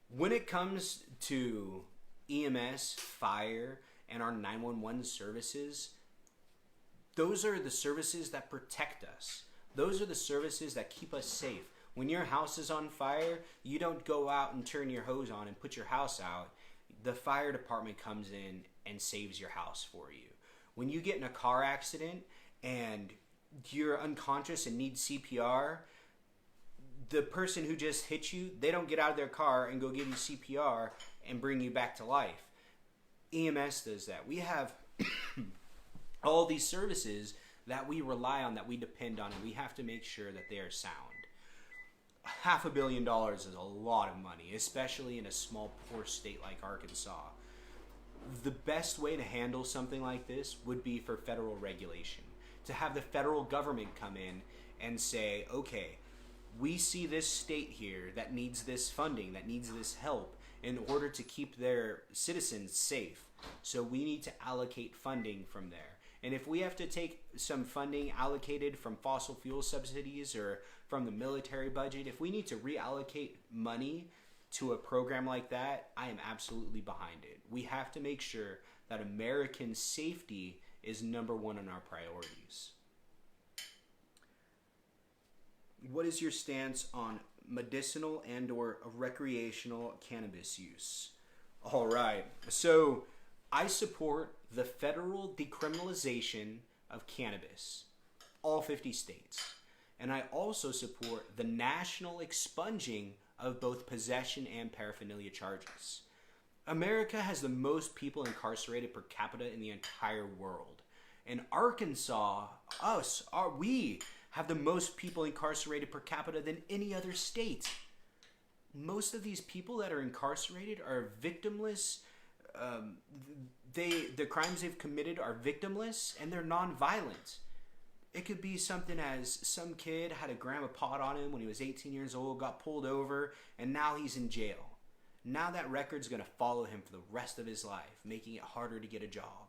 When it comes to EMS, fire, and our 911 services, those are the services that protect us. Those are the services that keep us safe. When your house is on fire, you don't go out and turn your hose on and put your house out. The fire department comes in and saves your house for you. When you get in a car accident and you're unconscious and need CPR, the person who just hit you, they don't get out of their car and go give you CPR and bring you back to life. EMS does that. We have all these services that we rely on, that we depend on, and we have to make sure that they are sound. $500 million is a lot of money, especially in a small, poor state like Arkansas. The best way to handle something like this would be for federal regulation. To have the federal government come in and say, okay, we see this state here that needs this funding, that needs this help in order to keep their citizens safe. So we need to allocate funding from there. And if we have to take some funding allocated from fossil fuel subsidies or from the military budget, if we need to reallocate money to a program like that, I am absolutely behind it. We have to make sure that American safety is number one on our priorities. What is your stance on medicinal and or recreational cannabis use? All right. So I support the federal decriminalization of cannabis, all 50 states. And I also support the national expunging of both possession and paraphernalia charges. America has the most people incarcerated per capita in the entire world. In Arkansas, we have the most people incarcerated per capita than any other state. Most of these people that are incarcerated are victimless. The crimes they've committed are victimless, and they're non-violent. It could be something as some kid had a gram of pot on him when he was 18 years old, got pulled over, and now he's in jail. Now that record's going to follow him for the rest of his life, making it harder to get a job.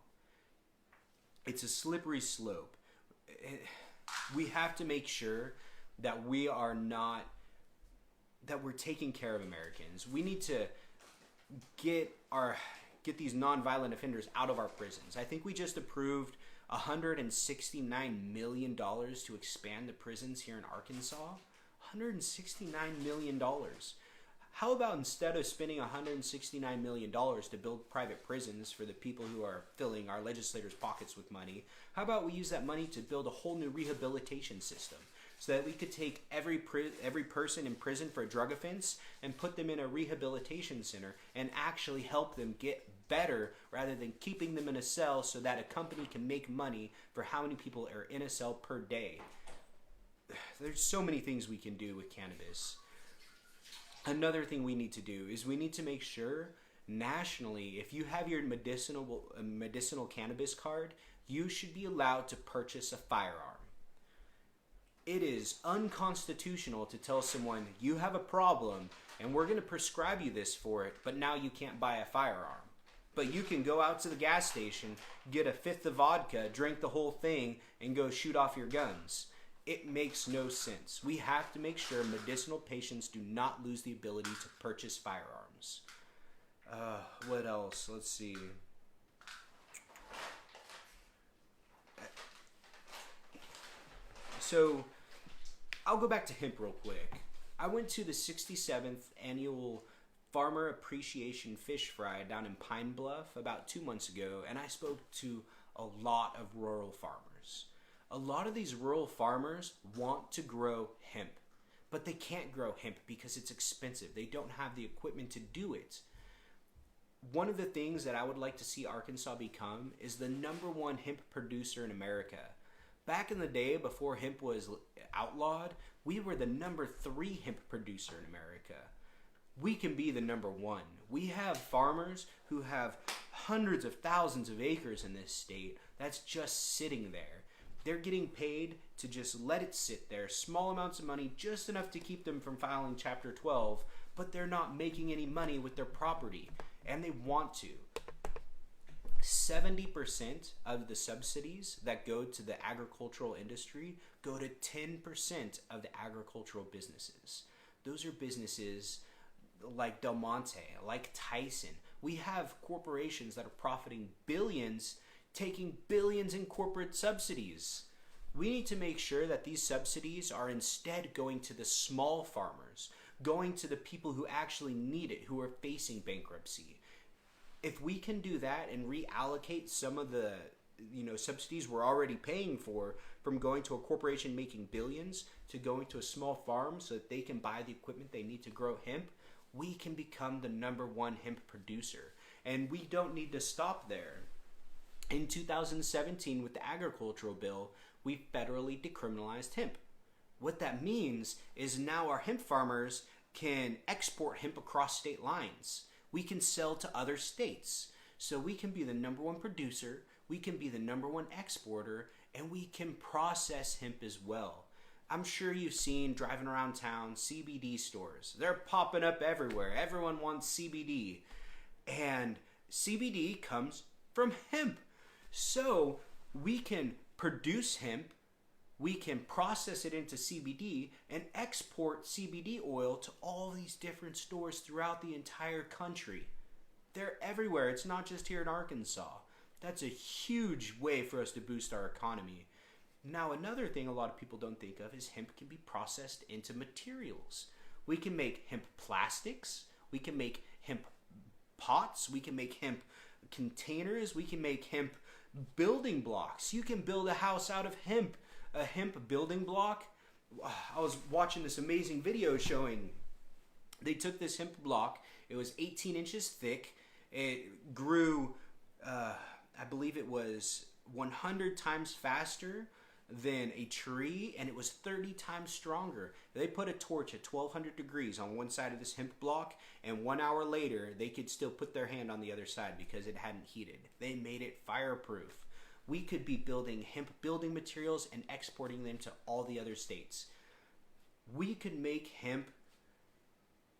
It's a slippery slope. We have to make sure that we're taking care of Americans. We need to get these nonviolent offenders out of our prisons. I think we just approved $169 million to expand the prisons here in Arkansas. $169 million. How about instead of spending $169 million to build private prisons for the people who are filling our legislators' pockets with money, how about we use that money to build a whole new rehabilitation system so that we could take every person in prison for a drug offense and put them in a rehabilitation center and actually help them get better rather than keeping them in a cell so that a company can make money for how many people are in a cell per day. There's so many things we can do with cannabis. Another thing we need to do is we need to make sure nationally, if you have your medicinal cannabis card, you should be allowed to purchase a firearm. It is unconstitutional to tell someone you have a problem and we're going to prescribe you this for it, but now you can't buy a firearm. But you can go out to the gas station, get a fifth of vodka, drink the whole thing, and go shoot off your guns. It makes no sense. We have to make sure medicinal patients do not lose the ability to purchase firearms. What else? Let's see. So, I'll go back to hemp real quick. I went to the 67th annual Farmer Appreciation Fish Fry down in Pine Bluff about 2 months ago, and I spoke to a lot of rural farmers. A lot of these rural farmers want to grow hemp, but they can't grow hemp because it's expensive. They don't have the equipment to do it. One of the things that I would like to see Arkansas become is the #1 hemp producer in America. Back in the day, before hemp was outlawed, we were the #3 hemp producer in America. We can be the #1. We have farmers who have hundreds of thousands of acres in this state that's just sitting there. They're getting paid to just let it sit there, small amounts of money, just enough to keep them from filing Chapter 12, but they're not making any money with their property, and they want to. 70% of the subsidies that go to the agricultural industry go to 10% of the agricultural businesses. Those are businesses like Del Monte, like Tyson. We have corporations that are profiting billions, taking billions in corporate subsidies. We need to make sure that these subsidies are instead going to the small farmers, going to the people who actually need it, who are facing bankruptcy. If we can do that and reallocate some of the subsidies we're already paying for from going to a corporation making billions to going to a small farm so that they can buy the equipment they need to grow hemp, we can become the #1 hemp producer. And we don't need to stop there. In 2017, with the agricultural bill, we federally decriminalized hemp. What that means is now our hemp farmers can export hemp across state lines. We can sell to other states. So we can be the #1 producer, we can be the #1 exporter, and we can process hemp as well. I'm sure you've seen, driving around town, CBD stores. They're popping up everywhere. Everyone wants CBD. And CBD comes from hemp. So we can produce hemp, we can process it into CBD, and export CBD oil to all these different stores throughout the entire country. They're everywhere. It's not just here in Arkansas. That's a huge way for us to boost our economy. Now, another thing a lot of people don't think of is hemp can be processed into materials. We can make hemp plastics, we can make hemp pots, we can make hemp containers, we can make hemp building blocks. You can build a house out of hemp, a hemp building block. I was watching this amazing video showing they took this hemp block. It was 18 inches thick. It grew, I believe it was 100 times faster than a tree, and it was 30 times stronger. They put a torch at 1200 degrees on one side of this hemp block, and 1 hour later they could still put their hand on the other side because it hadn't heated. They made it fireproof. We could be building hemp building materials and exporting them to all the other states. We could make hemp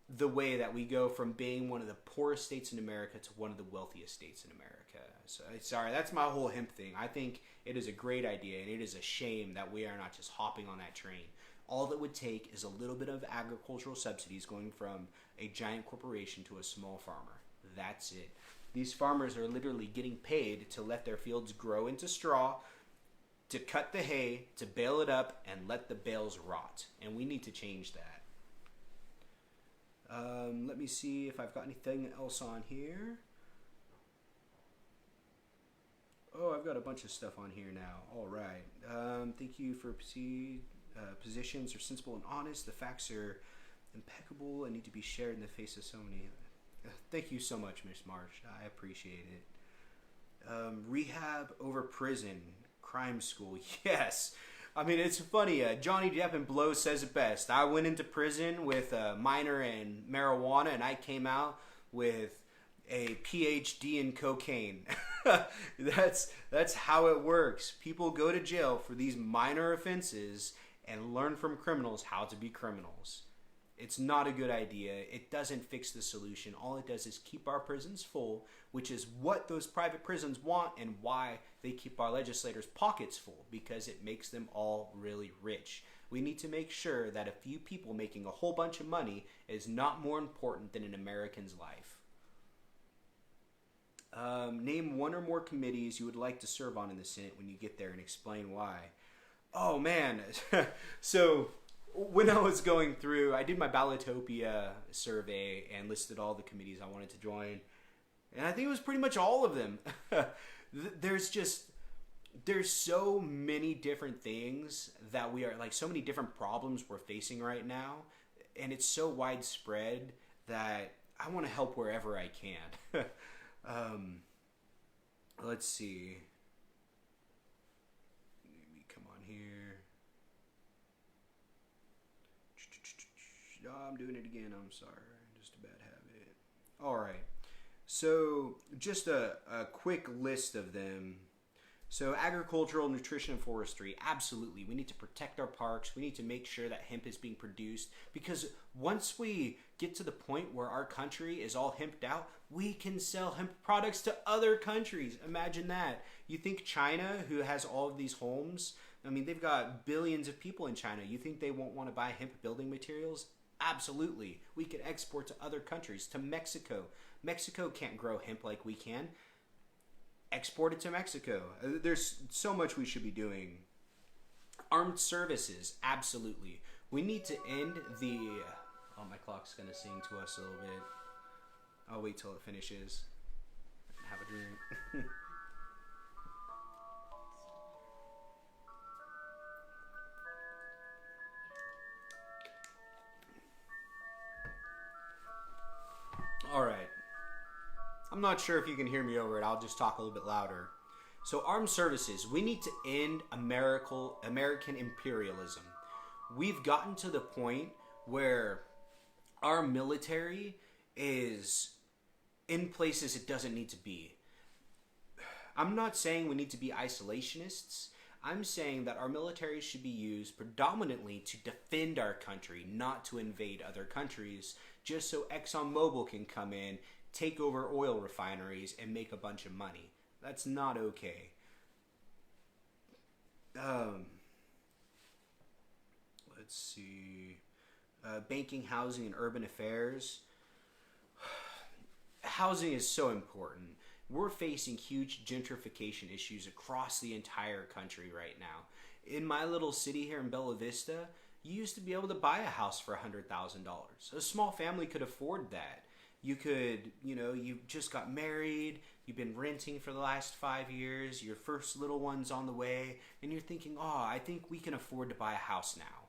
the way that we go from being one of the poorest states in America to one of the wealthiest states in America. So, sorry, that's my whole hemp thing. I think it is a great idea, and it is a shame that we are not just hopping on that train. All that would take is a little bit of agricultural subsidies going from a giant corporation to a small farmer. That's it. These farmers are literally getting paid to let their fields grow into straw, to cut the hay, to bale it up, and let the bales rot. And we need to change that. Let me see if I've got anything else on here. Oh, I've got a bunch of stuff on here now. All right. Thank you for positions are sensible and honest. The facts are impeccable and need to be shared in the face of so many. Thank you so much, Miss Marsh. I appreciate it. Rehab over prison. Crime school. Yes. I mean, it's funny. Johnny Depp in Blow says it best. I went into prison with a minor in marijuana, and I came out with a PhD in cocaine. That's how it works. People go to jail for these minor offenses and learn from criminals how to be criminals. It's not a good idea. It doesn't fix the solution. All it does is keep our prisons full, which is what those private prisons want and why they keep our legislators' pockets full, because it makes them all really rich. We need to make sure that a few people making a whole bunch of money is not more important than an American's life. Name one or more committees you would like to serve on in the Senate when you get there and explain why. Oh man, so when I was going through, I did my Ballotopia survey and listed all the committees I wanted to join. And I think it was pretty much all of them. There's so many different things that we are, like, so many different problems we're facing right now. And it's so widespread that I want to help wherever I can. Let's see. Let me come on here. Oh, I'm doing it again. I'm sorry. Just a bad habit. All right. So just a quick list of them. So agricultural, nutrition, and forestry. Absolutely. We need to protect our parks. We need to make sure that hemp is being produced, because once we get to the point where our country is all hemped out, we can sell hemp products to other countries. Imagine that. You think China, who has all of these homes, I mean, they've got billions of people in China. You think they won't want to buy hemp building materials? Absolutely. We could export to other countries, to Mexico. Mexico can't grow hemp like we can. Export it to Mexico. There's so much we should be doing. Armed services, absolutely. We need to end the... Oh, my clock's going to sing to us a little bit. I'll wait till it finishes. Have a drink. All right. I'm not sure if you can hear me over it. I'll just talk a little bit louder. So armed services, we need to end American imperialism. We've gotten to the point where our military is in places it doesn't need to be. I'm not saying we need to be isolationists. I'm saying that our military should be used predominantly to defend our country, not to invade other countries, just so ExxonMobil can come in, take over oil refineries, and make a bunch of money. That's not okay. Let's see. Banking, housing, and urban affairs. Housing is so important. We're facing huge gentrification issues across the entire country right now. In my little city here in Bella Vista, you used to be able to buy a house for $100,000. A small family could afford that. You could, you just got married, you've been renting for the last 5 years, your first little one's on the way, and you're thinking, I think we can afford to buy a house now.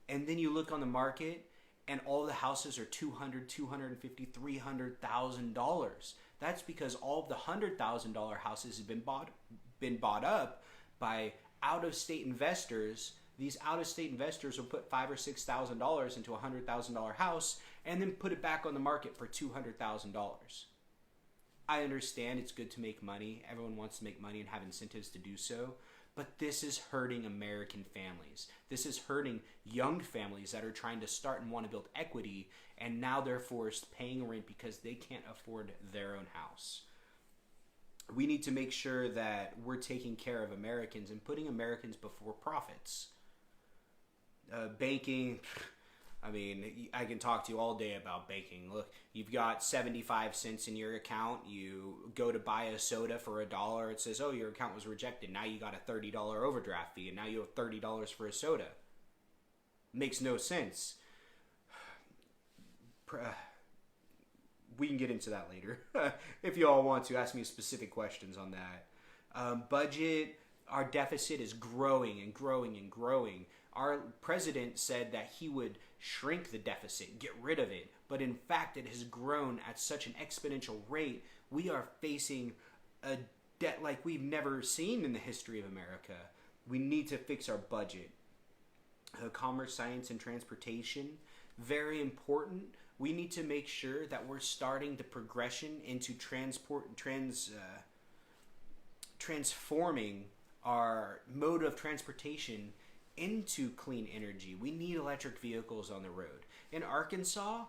And then you look on the market, and all the houses are $200,000, $250,000, $300,000. That's because all of the $100,000 houses have been bought up by out-of-state investors. These out-of-state investors will put $5,000 or $6,000 into a $100,000 house and then put it back on the market for $200,000. I understand it's good to make money. Everyone wants to make money and have incentives to do so. But this is hurting American families. This is hurting young families that are trying to start and want to build equity, and now they're forced paying rent because they can't afford their own house. We need to make sure that we're taking care of Americans and putting Americans before profits. Banking, I mean, I can talk to you all day about baking. Look, you've got 75 cents in your account. You go to buy a soda for $1. It says, oh, your account was rejected. Now you got a $30 overdraft fee, and now you have $30 for a soda. Makes no sense. We can get into that later. If you all want to, ask me specific questions on that. Budget, our deficit is growing and growing and growing. Our president said that he would shrink the deficit, get rid of it. But in fact, it has grown at such an exponential rate. We are facing a debt like we've never seen in the history of America. We need to fix our budget. Commerce, science, and transportation, very important. We need to make sure that we're starting the progression into transforming our mode of transportation into clean energy. We need electric vehicles on the road. In Arkansas,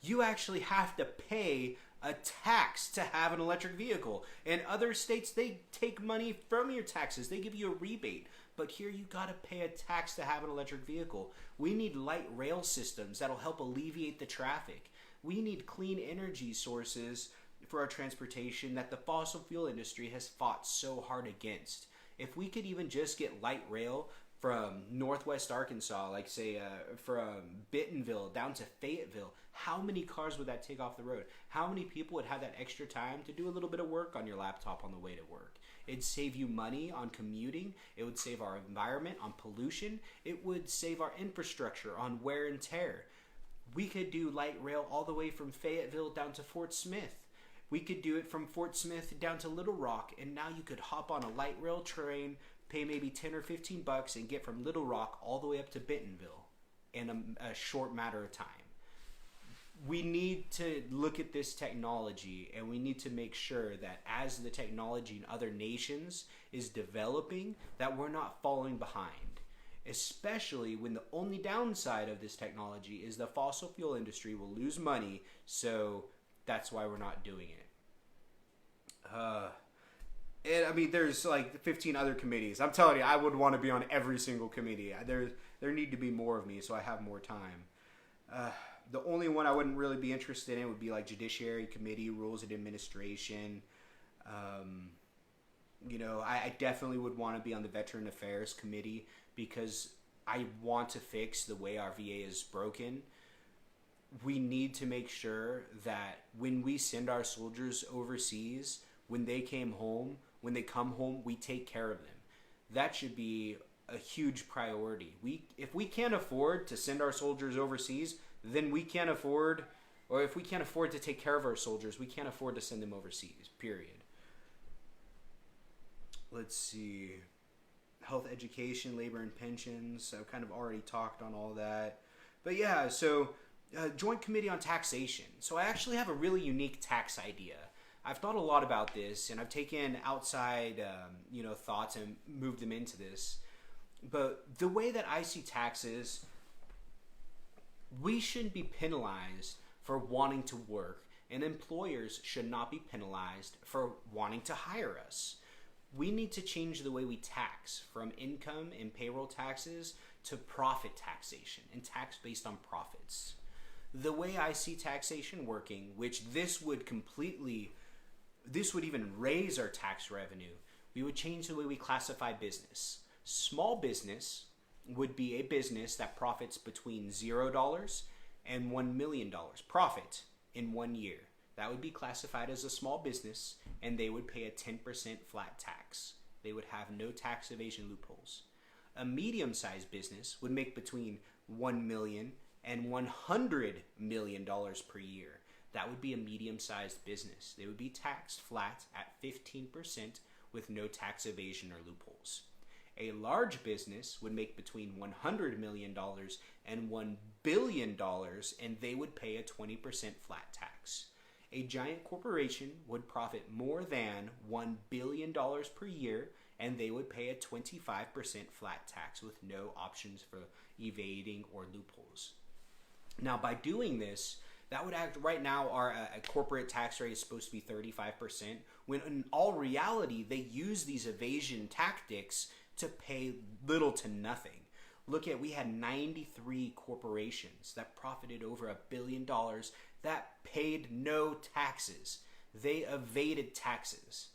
you actually have to pay a tax to have an electric vehicle. In other states, they take money from your taxes. They give you a rebate. But here you got to pay a tax to have an electric vehicle. We need light rail systems that'll help alleviate the traffic. We need clean energy sources for our transportation that the fossil fuel industry has fought so hard against. If we could even just get light rail from northwest Arkansas, like say from Bentonville down to Fayetteville, how many cars would that take off the road? How many people would have that extra time to do a little bit of work on your laptop on the way to work? It'd save you money on commuting. It would save our environment on pollution. It would save our infrastructure on wear and tear. We could do light rail all the way from Fayetteville down to Fort Smith. We could do it from Fort Smith down to Little Rock, and now you could hop on a light rail train, pay maybe 10 or 15 bucks, and get from Little Rock all the way up to Bentonville in a short matter of time. We need to look at this technology, and we need to make sure that as the technology in other nations is developing, that we're not falling behind. Especially when the only downside of this technology is the fossil fuel industry will lose money, so that's why we're not doing it. And I mean, there's like 15 other committees. I'm telling you, I would want to be on every single committee. There need to be more of me so I have more time. The only one I wouldn't really be interested in would be like Judiciary Committee, Rules and Administration. I definitely would want to be on the Veteran Affairs Committee because I want to fix the way our VA is broken. We need to make sure that when we send our soldiers overseas, when they come home, we take care of them. That should be a huge priority. If we can't afford to send our soldiers overseas, then we can't afford, or if we can't afford to take care of our soldiers, we can't afford to send them overseas, period. Let's see. Health, education, labor, and pensions. I've kind of already talked on all that. But yeah, so Joint Committee on Taxation. So I actually have a really unique tax idea. I've thought a lot about this, and I've taken outside thoughts and moved them into this. But the way that I see taxes, we shouldn't be penalized for wanting to work, and employers should not be penalized for wanting to hire us. We need to change the way we tax from income and payroll taxes to profit taxation and tax based on profits. The way I see taxation working, which this would even raise our tax revenue, we would change the way we classify business. Small business would be a business that profits between $0 and $1 million profit in 1 year. That would be classified as a small business, and they would pay a 10% flat tax. They would have no tax evasion loopholes. A medium-sized business would make between $1 million and $100 million per year. That would be a medium-sized business. They would be taxed flat at 15% with no tax evasion or loopholes. A large business would make between $100 million and $1 billion, and they would pay a 20% flat tax. A giant corporation would profit more than $1 billion per year, and they would pay a 25% flat tax with no options for evading or loopholes. Now, by doing this, that would act right now our corporate tax rate is supposed to be 35%, when in all reality, they use these evasion tactics to pay little to nothing. We had 93 corporations that profited over $1 billion that paid no taxes. They evaded taxes.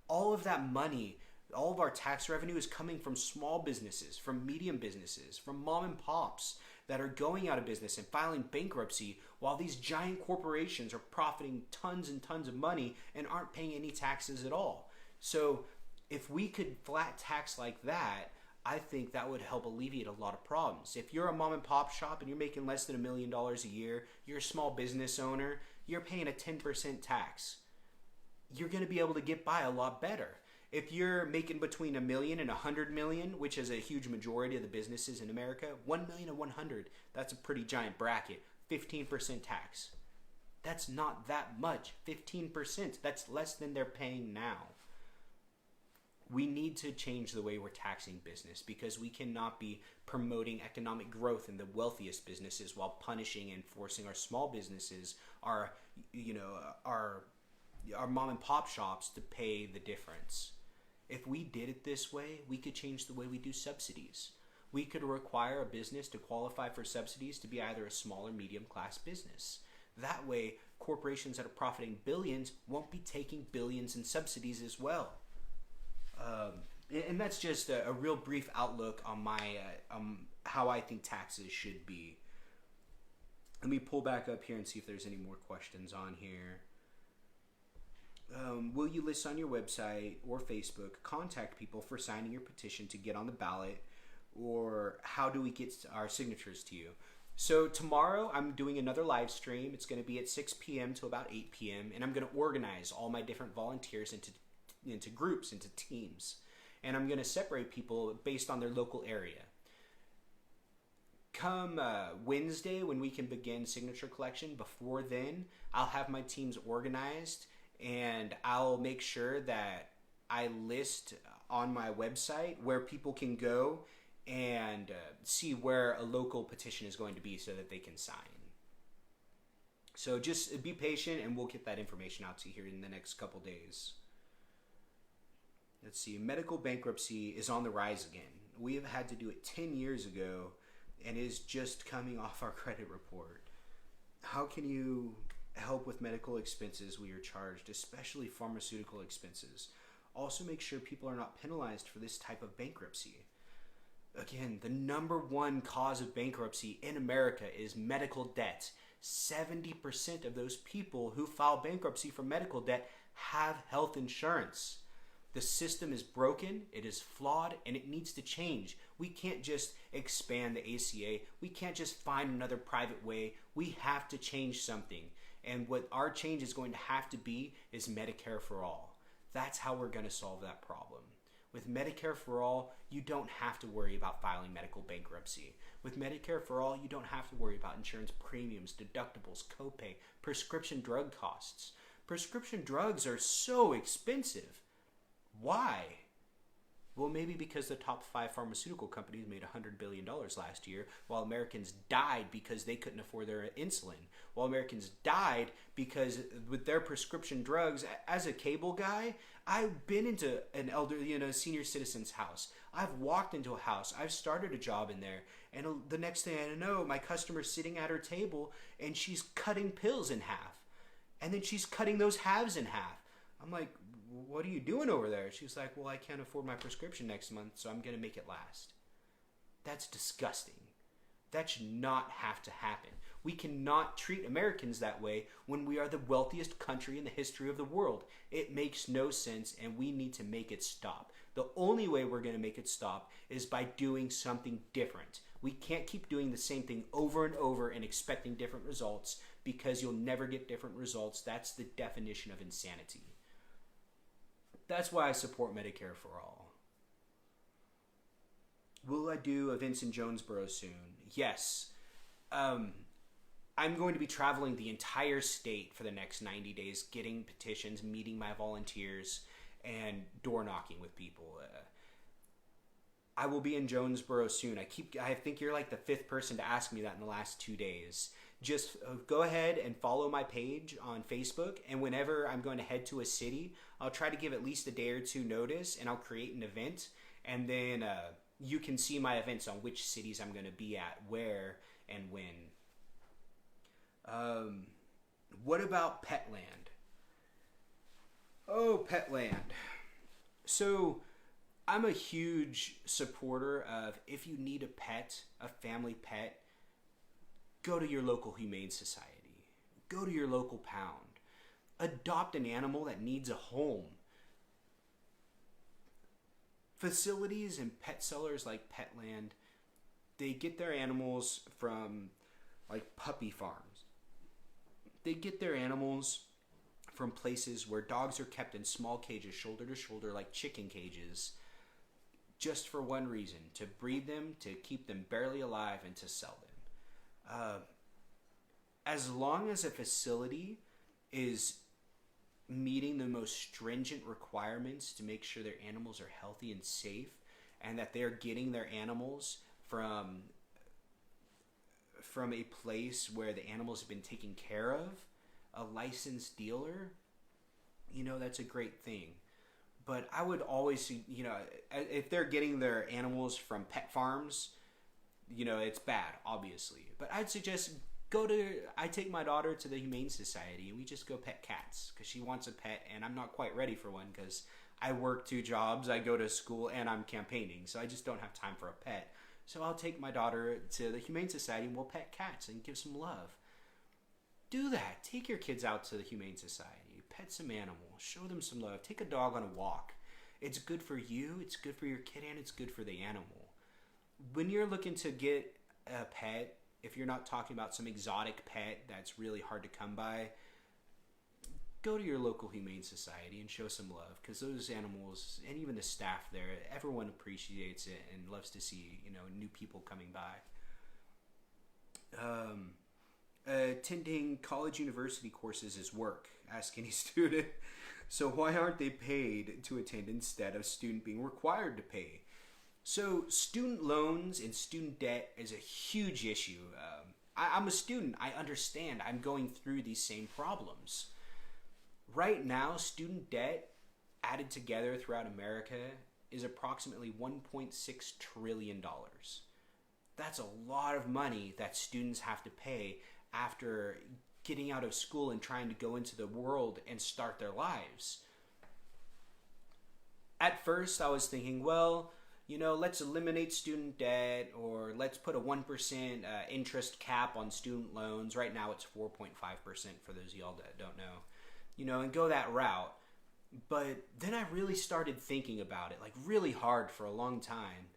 All of that money, all of our tax revenue is coming from small businesses, from medium businesses, from mom and pops that are going out of business and filing bankruptcy, while these giant corporations are profiting tons and tons of money and aren't paying any taxes at all. So if we could flat tax like that, I think that would help alleviate a lot of problems. If you're a mom and pop shop and you're making less than $1 million a year, you're a small business owner, you're paying a 10% tax. You're going to be able to get by a lot better. If you're making between $1 million and $100 million, which is a huge majority of the businesses in America, 1 million and 100, that's a pretty giant bracket. 15% tax. That's not that much. 15%. That's less than they're paying now. We need to change the way we're taxing business, because we cannot be promoting economic growth in the wealthiest businesses while punishing and forcing our small businesses, our mom and pop shops to pay the difference. If we did it this way, we could change the way we do subsidies. We could require a business to qualify for subsidies to be either a small or medium class business. That way, corporations that are profiting billions won't be taking billions in subsidies as well. And that's just a real brief outlook on my how I think taxes should be. Let me pull back up here and see if there's any more questions on here. Will you list on your website or Facebook, contact people for signing your petition to get on the ballot, or how do we get our signatures to you? So tomorrow I'm doing another live stream. It's going to be at 6 p.m. to about 8 p.m. and I'm going to organize all my different volunteers into groups, into teams. And I'm going to separate people based on their local area. Come Wednesday, when we can begin signature collection, before then, I'll have my teams organized, and I'll make sure that I list on my website where people can go and see where a local petition is going to be so that they can sign. So just be patient, and we'll get that information out to you here in the next couple days. Let's see. Medical bankruptcy is on the rise again. We have had to do it 10 years ago and is just coming off our credit report. How can you help with medical expenses we are charged, especially pharmaceutical expenses? Also make sure people are not penalized for this type of bankruptcy. Again, the number one cause of bankruptcy in America is medical debt. 70% of those people who file bankruptcy for medical debt have health insurance. The system is broken, it is flawed, and it needs to change. We can't just expand the ACA. We can't just find another private way. We have to change something. And what our change is going to have to be is Medicare for all. That's how we're going to solve that problem. With Medicare for all, you don't have to worry about filing medical bankruptcy. With Medicare for all, you don't have to worry about insurance premiums, deductibles, copay, prescription drug costs. Prescription drugs are so expensive. Why? Well, maybe because the top 5 pharmaceutical companies made $100 billion last year, while Americans died because they couldn't afford their insulin. While Americans died because with their prescription drugs, as a cable guy, I've been into an elderly, senior citizen's house. I've walked into a house. I've started a job in there. And the next thing I know, my customer's sitting at her table and she's cutting pills in half. And then she's cutting those halves in half. I'm like, what are you doing over there? She was like, well, I can't afford my prescription next month, so I'm going to make it last. That's disgusting. That should not have to happen. We cannot treat Americans that way when we are the wealthiest country in the history of the world. It makes no sense, and we need to make it stop. The only way we're going to make it stop is by doing something different. We can't keep doing the same thing over and over and expecting different results, because you'll never get different results. That's the definition of insanity. That's why I support Medicare for all. Will I do events in Jonesboro soon? Yes. I'm going to be traveling the entire state for the next 90 days, getting petitions, meeting my volunteers, and door knocking with people. I will be in Jonesboro soon. I think you're like the 5th person to ask me that in the last 2 days. Just go ahead and follow my page on Facebook, and whenever I'm going to head to a city, I'll try to give at least a day or two notice, and I'll create an event, and then you can see my events on which cities I'm going to be at, where, and when. What about Petland? Oh, Petland. So, I'm a huge supporter of, if you need a pet, a family pet, go to your local humane society. Go to your local pound. Adopt an animal that needs a home. Facilities and pet sellers like Petland, they get their animals from like puppy farms. They get their animals from places where dogs are kept in small cages, shoulder to shoulder, like chicken cages, just for one reason: to breed them, to keep them barely alive, and to sell them. As long as a facility is meeting the most stringent requirements to make sure their animals are healthy and safe, and that they're getting their animals from a place where the animals have been taken care of, a licensed dealer, that's a great thing. But I would always, if they're getting their animals from pet farms, it's bad, obviously. But I'd suggest I take my daughter to the Humane Society and we just go pet cats because she wants a pet and I'm not quite ready for one because I work 2 jobs, I go to school, and I'm campaigning. So I just don't have time for a pet. So I'll take my daughter to the Humane Society and we'll pet cats and give some love. Do that. Take your kids out to the Humane Society. Pet some animals. Show them some love. Take a dog on a walk. It's good for you, it's good for your kid, and it's good for the animal. When you're looking to get a pet, if you're not talking about some exotic pet that's really hard to come by, go to your local Humane Society and show some love, because those animals, and even the staff there, everyone appreciates it and loves to see, new people coming by. Attending college university courses is work, ask any student. So why aren't they paid to attend instead of student being required to pay? So student loans and student debt is a huge issue. I'm a student. I understand. I'm going through these same problems. Right now, student debt added together throughout America is approximately $1.6 trillion. That's a lot of money that students have to pay after getting out of school and trying to go into the world and start their lives. At first, I was thinking, well, let's eliminate student debt, or let's put a 1% interest cap on student loans. Right now, it's 4.5% for those of y'all that don't know, and go that route. But then I really started thinking about it, like really hard for a long time.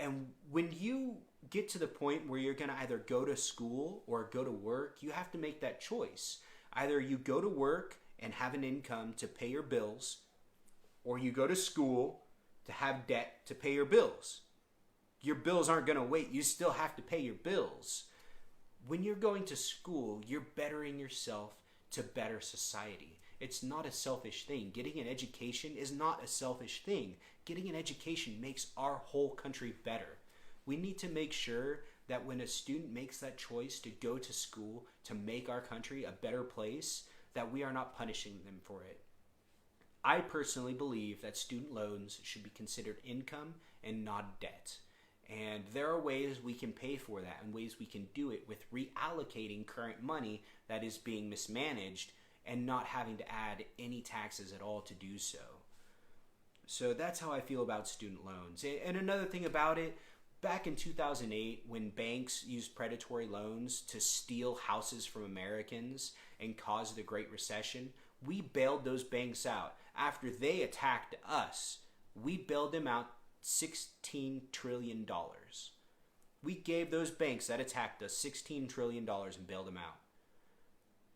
And when you get to the point where you're going to either go to school or go to work, you have to make that choice. Either you go to work and have an income to pay your bills, or you go to school to have debt to pay your bills. Your bills aren't going to wait. You still have to pay your bills. When you're going to school, you're bettering yourself to better society. It's not a selfish thing. Getting an education is not a selfish thing. Getting an education makes our whole country better. We need to make sure that when a student makes that choice to go to school to make our country a better place, that we are not punishing them for it. I personally believe that student loans should be considered income and not debt. And there are ways we can pay for that and ways we can do it with reallocating current money that is being mismanaged and not having to add any taxes at all to do so. So that's how I feel about student loans. And another thing about it, back in 2008, when banks used predatory loans to steal houses from Americans and cause the Great Recession, we bailed those banks out. After they attacked us, we bailed them out $16 trillion. We gave those banks that attacked us $16 trillion and bailed them out.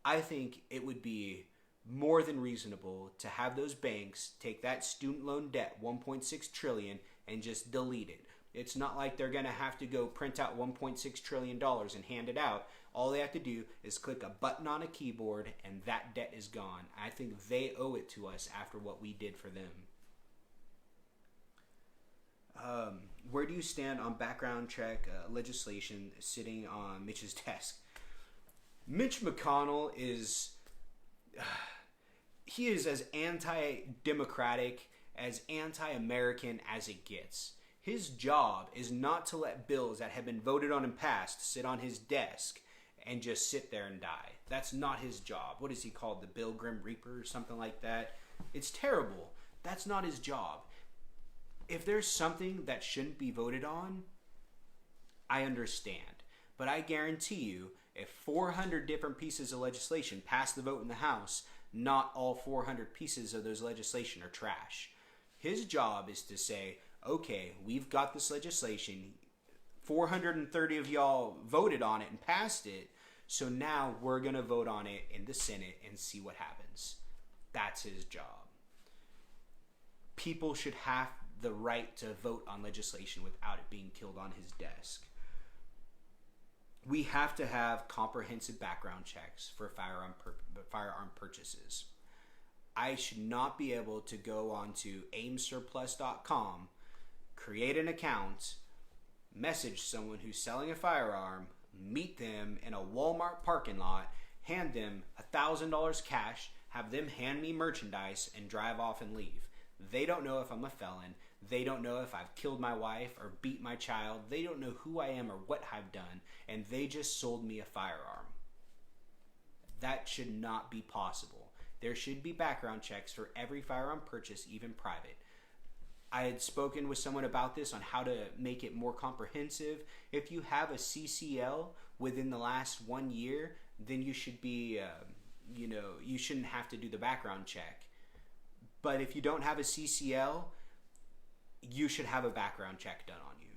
I think it would be more than reasonable to have those banks take that student loan debt, $1.6 trillion, and just delete it. It's not like they're going to have to go print out $1.6 trillion and hand it out. All they have to do is click a button on a keyboard and that debt is gone. I think they owe it to us after what we did for them. Where do you stand on background check legislation sitting on Mitch's desk? Mitch McConnell is... he is as anti-democratic, as anti-American as it gets. His job is not to let bills that have been voted on and passed sit on his desk and just sit there and die. That's not his job. What is he called? The Bill Grim Reaper or something like that? It's terrible. That's not his job. If there's something that shouldn't be voted on, I understand. But I guarantee you, if 400 different pieces of legislation pass the vote in the House, not all 400 pieces of those legislation are trash. His job is to say, okay, we've got this legislation. 430 of y'all voted on it and passed it. So now we're going to vote on it in the Senate and see what happens. That's his job. People should have the right to vote on legislation without it being killed on his desk. We have to have comprehensive background checks for firearm purchases. I should not be able to go onto aimsurplus.com, create an account, message someone who's selling a firearm, meet them in a Walmart parking lot, hand them $1,000 cash, have them hand me merchandise, and drive off and leave. They don't know if I'm a felon. They don't know if I've killed my wife or beat my child. They don't know who I am or what I've done, and they just sold me a firearm. That should not be possible. There should be background checks for every firearm purchase, even private. I had spoken with someone about this on how to make it more comprehensive. If you have a CCL within the last 1 year, then you should be, you shouldn't have to do the background check. But if you don't have a CCL, you should have a background check done on you.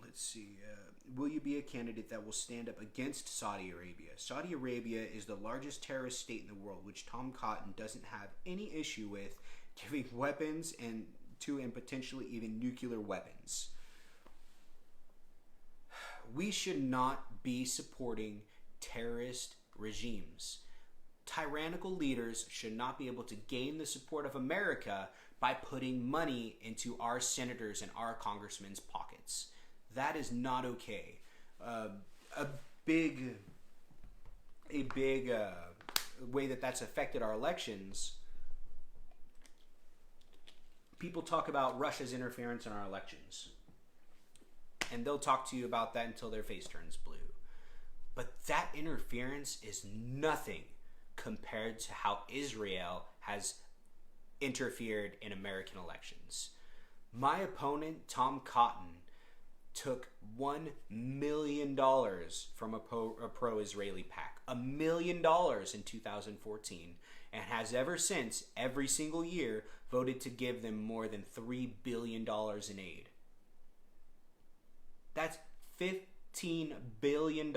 Let's see. Will you be a candidate that will stand up against Saudi Arabia? Saudi Arabia is the largest terrorist state in the world, which Tom Cotton doesn't have any issue with giving weapons and potentially even nuclear weapons. We should not be supporting terrorist regimes. Tyrannical leaders should not be able to gain the support of America by putting money into our senators and our congressmen's pockets. That is not okay. A big way that's affected our elections. People talk about Russia's interference in our elections, and they'll talk to you about that until their face turns blue. But that interference is nothing compared to how Israel has interfered in American elections. My opponent, Tom Cotton, took $1 million from a pro-Israeli PAC. $1 million in 2014, and has ever since, every single year, voted to give them more than $3 billion in aid. That's $15 billion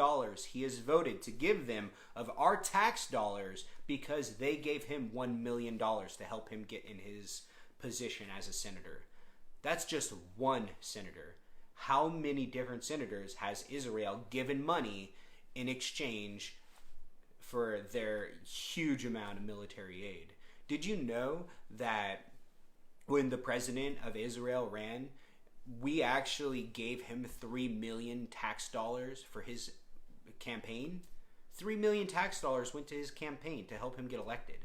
he has voted to give them of our tax dollars because they gave him $1 million to help him get in his position as a senator. That's just one senator. How many different senators has Israel given money in exchange for their huge amount of military aid? Did you know that when the president of Israel ran, we actually gave him $3 million tax dollars for his campaign? $3 million tax dollars went to his campaign to help him get elected.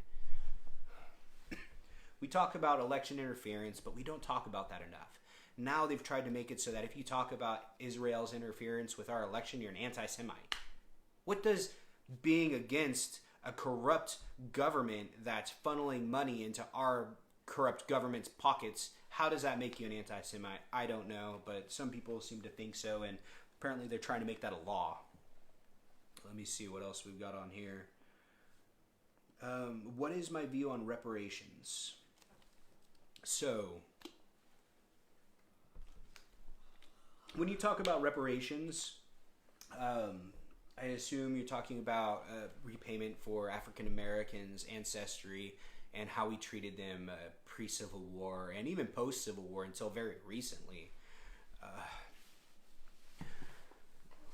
We talk about election interference, but we don't talk about that enough. Now they've tried to make it so that if you talk about Israel's interference with our election, you're an anti-Semite. What does being against a corrupt government that's funneling money into our corrupt government's pockets, how does that make you an anti-Semite? I don't know, but some people seem to think so, and apparently they're trying to make that a law. Let me see what else we've got on here. What is my view on reparations? So, when you talk about reparations, I assume you're talking about repayment for African Americans' ancestry and how we treated them pre-Civil War and even post-Civil War until very recently.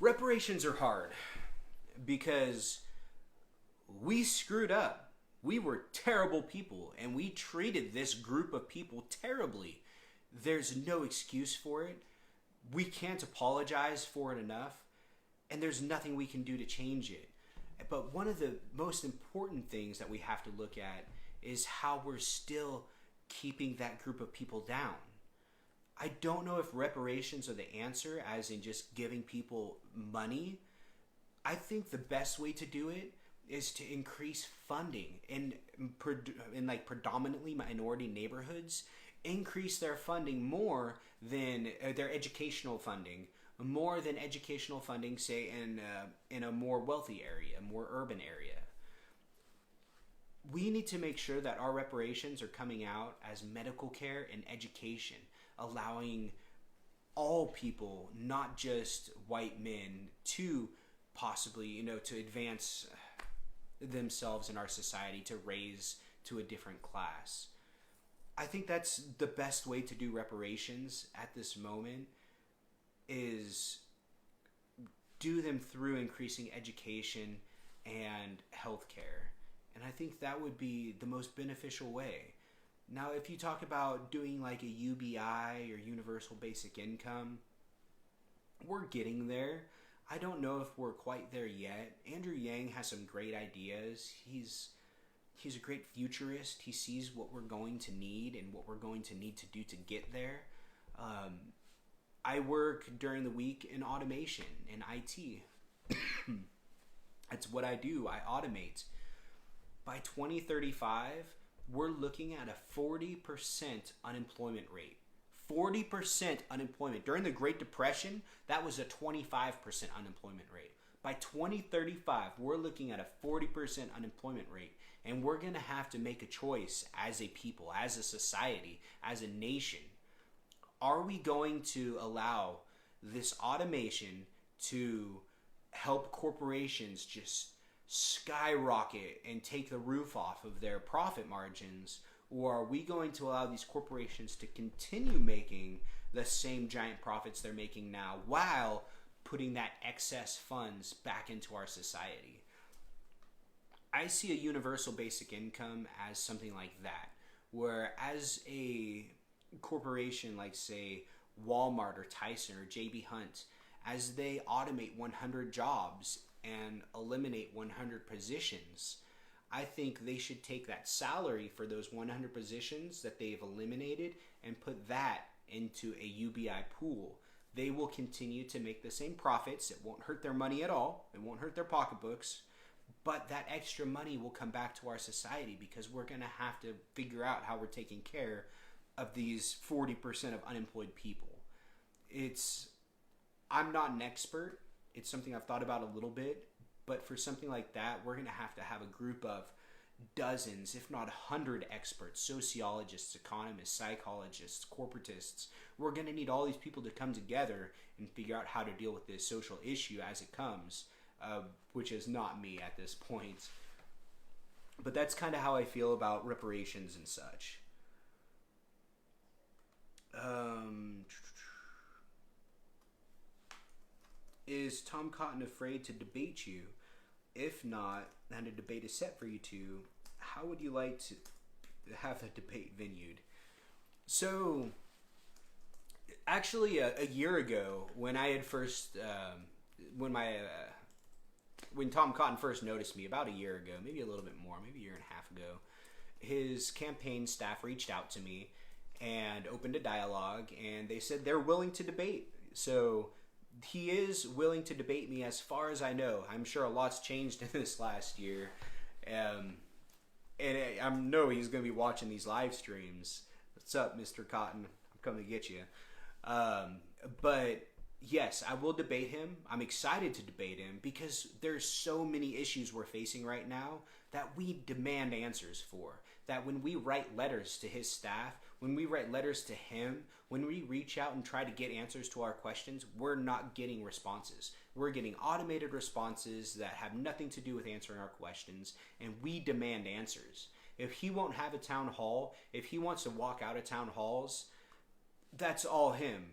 Reparations are hard because we screwed up. We were terrible people, and we treated this group of people terribly. There's no excuse for it. We can't apologize for it enough, and there's nothing we can do to change it. But one of the most important things that we have to look at is how we're still keeping that group of people down. I don't know if reparations are the answer, as in just giving people money. I think the best way to do it is to increase funding in like predominantly minority neighborhoods. Increase their funding more than their educational funding, more than educational funding, say in a more wealthy area, a more urban area. We need to make sure that our reparations are coming out as medical care and education, allowing all people, not just white men, to possibly, to advance themselves in our society, to raise to a different class. I think that's the best way to do reparations at this moment, is do them through increasing education and healthcare. And I think that would be the most beneficial way. Now, if you talk about doing like a UBI or Universal Basic Income, we're getting there. I don't know if we're quite there yet. Andrew Yang has some great ideas. He's a great futurist. He sees what we're going to need and what we're going to need to do to get there. I work during the week in automation, in IT. That's what I do. I automate. By 2035, we're looking at a 40% unemployment rate. 40% unemployment. During the Great Depression, that was a 25% unemployment rate. By 2035, we're looking at a 40% unemployment rate, and we're going to have to make a choice as a people, as a society, as a nation. Are we going to allow this automation to help corporations just skyrocket and take the roof off of their profit margins? Or are we going to allow these corporations to continue making the same giant profits they're making now while putting that excess funds back into our society? I see a universal basic income as something like that, where as a corporation like, say, Walmart or Tyson or JB Hunt, as they automate 100 jobs and eliminate 100 positions, I think they should take that salary for those 100 positions that they've eliminated and put that into a UBI pool. They will continue to make the same profits. It won't hurt their money at all. It won't hurt their pocketbooks. But that extra money will come back to our society, because we're going to have to figure out how we're taking care of these 40% of unemployed people. I'm not an expert. It's something I've thought about a little bit. But for something like that, we're going to have a group of dozens, if not 100 experts, sociologists, economists, psychologists, corporatists. We're going to need all these people to come together and figure out how to deal with this social issue as it comes, which is not me at this point. But that's kind of how I feel about reparations and such. Is Tom Cotton afraid to debate you? If not, and a debate is set for you two, how would you like to have a debate venued? So, actually, a year ago, when I had first, when Tom Cotton first noticed me, about a year ago, maybe a little bit more, maybe a year and a half ago, his campaign staff reached out to me and opened a dialogue, and they said they're willing to debate. So he is willing to debate me, as far as I know. I'm sure a lot's changed in this last year. And I know he's going to be watching these live streams. What's up, Mr. Cotton? I'm coming to get you. But yes, I will debate him. I'm excited to debate him, because there's so many issues we're facing right now that we demand answers for. That when we write letters to his staff, when we write letters to him, when we reach out and try to get answers to our questions, we're not getting responses. We're getting automated responses that have nothing to do with answering our questions, and we demand answers. If he won't have a town hall, if he wants to walk out of town halls, that's all him.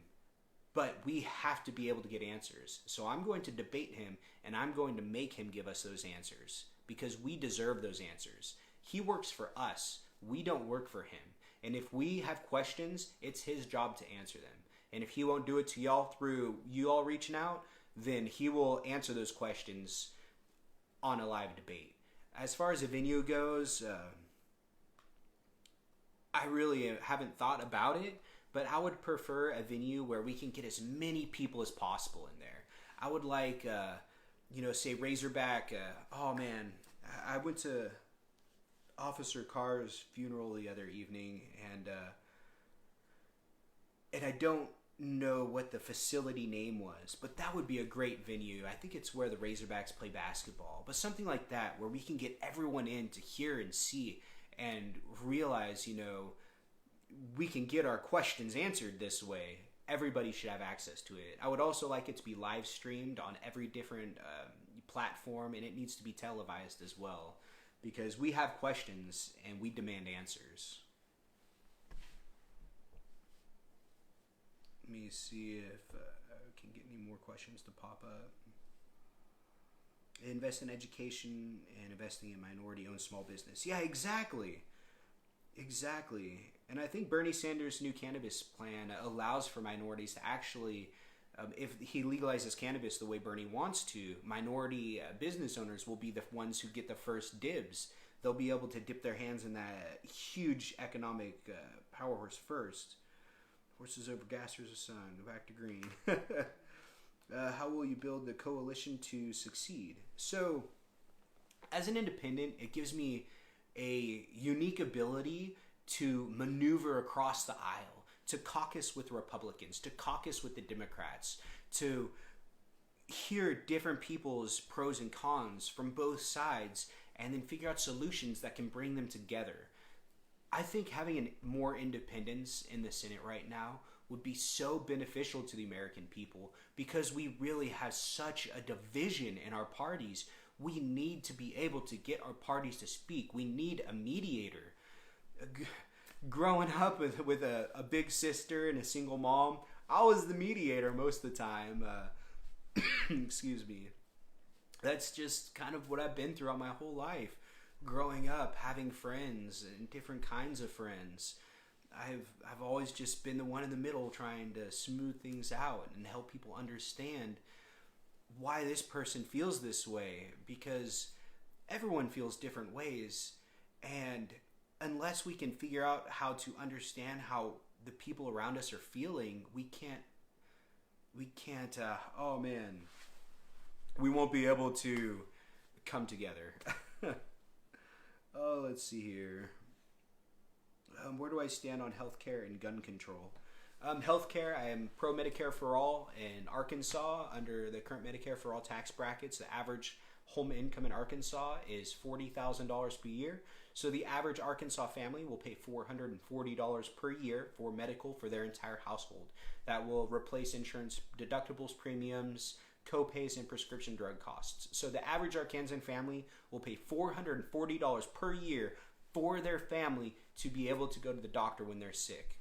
But we have to be able to get answers. So I'm going to debate him, and I'm going to make him give us those answers, because we deserve those answers. He works for us. We don't work for him. And if we have questions, it's his job to answer them. And if he won't do it to y'all through you all reaching out, then he will answer those questions on a live debate. As far as the venue goes, I really haven't thought about it, but I would prefer a venue where we can get as many people as possible in there. I would like, say Razorback. Oh man, I went to Officer Carr's funeral the other evening, and I don't know what the facility name was, but that would be a great venue. I think it's where the Razorbacks play basketball, but something like that where we can get everyone in to hear and see and realize, we can get our questions answered this way. Everybody should have access to it. I would also like it to be live streamed on every different platform, and it needs to be televised as well, because we have questions and we demand answers. Let me see if I can get any more questions to pop up. Invest in education and investing in minority-owned small business. Yeah, exactly. And I think Bernie Sanders' new cannabis plan allows for minorities to actually, if he legalizes cannabis the way Bernie wants to, minority business owners will be the ones who get the first dibs. They'll be able to dip their hands in that huge economic power horse first. Horses over gassers of sun. Go back to green. How will you build the coalition to succeed? So, as an independent, it gives me a unique ability to maneuver across the aisle, to caucus with Republicans, to caucus with the Democrats, to hear different people's pros and cons from both sides, and then figure out solutions that can bring them together. I think having more independence in the Senate right now would be so beneficial to the American people, because we really have such a division in our parties. We need to be able to get our parties to speak. We need a mediator. Growing up with a big sister and a single mom, I was the mediator most of the time. Excuse me. That's just kind of what I've been throughout my whole life. Growing up, having friends and different kinds of friends. I've always just been the one in the middle, trying to smooth things out and help people understand why this person feels this way, because everyone feels different ways, and unless we can figure out how to understand how the people around us are feeling, we won't be able to come together. Oh, let's see here. Where do I stand on healthcare and gun control? Healthcare, I am pro Medicare for all. In Arkansas, under the current Medicare for all tax brackets, the average home income in Arkansas is $40,000 per year. So the average Arkansas family will pay $440 per year for medical for their entire household. That will replace insurance deductibles, premiums, co-pays, and prescription drug costs. So the average Arkansan family will pay $440 per year for their family to be able to go to the doctor when they're sick.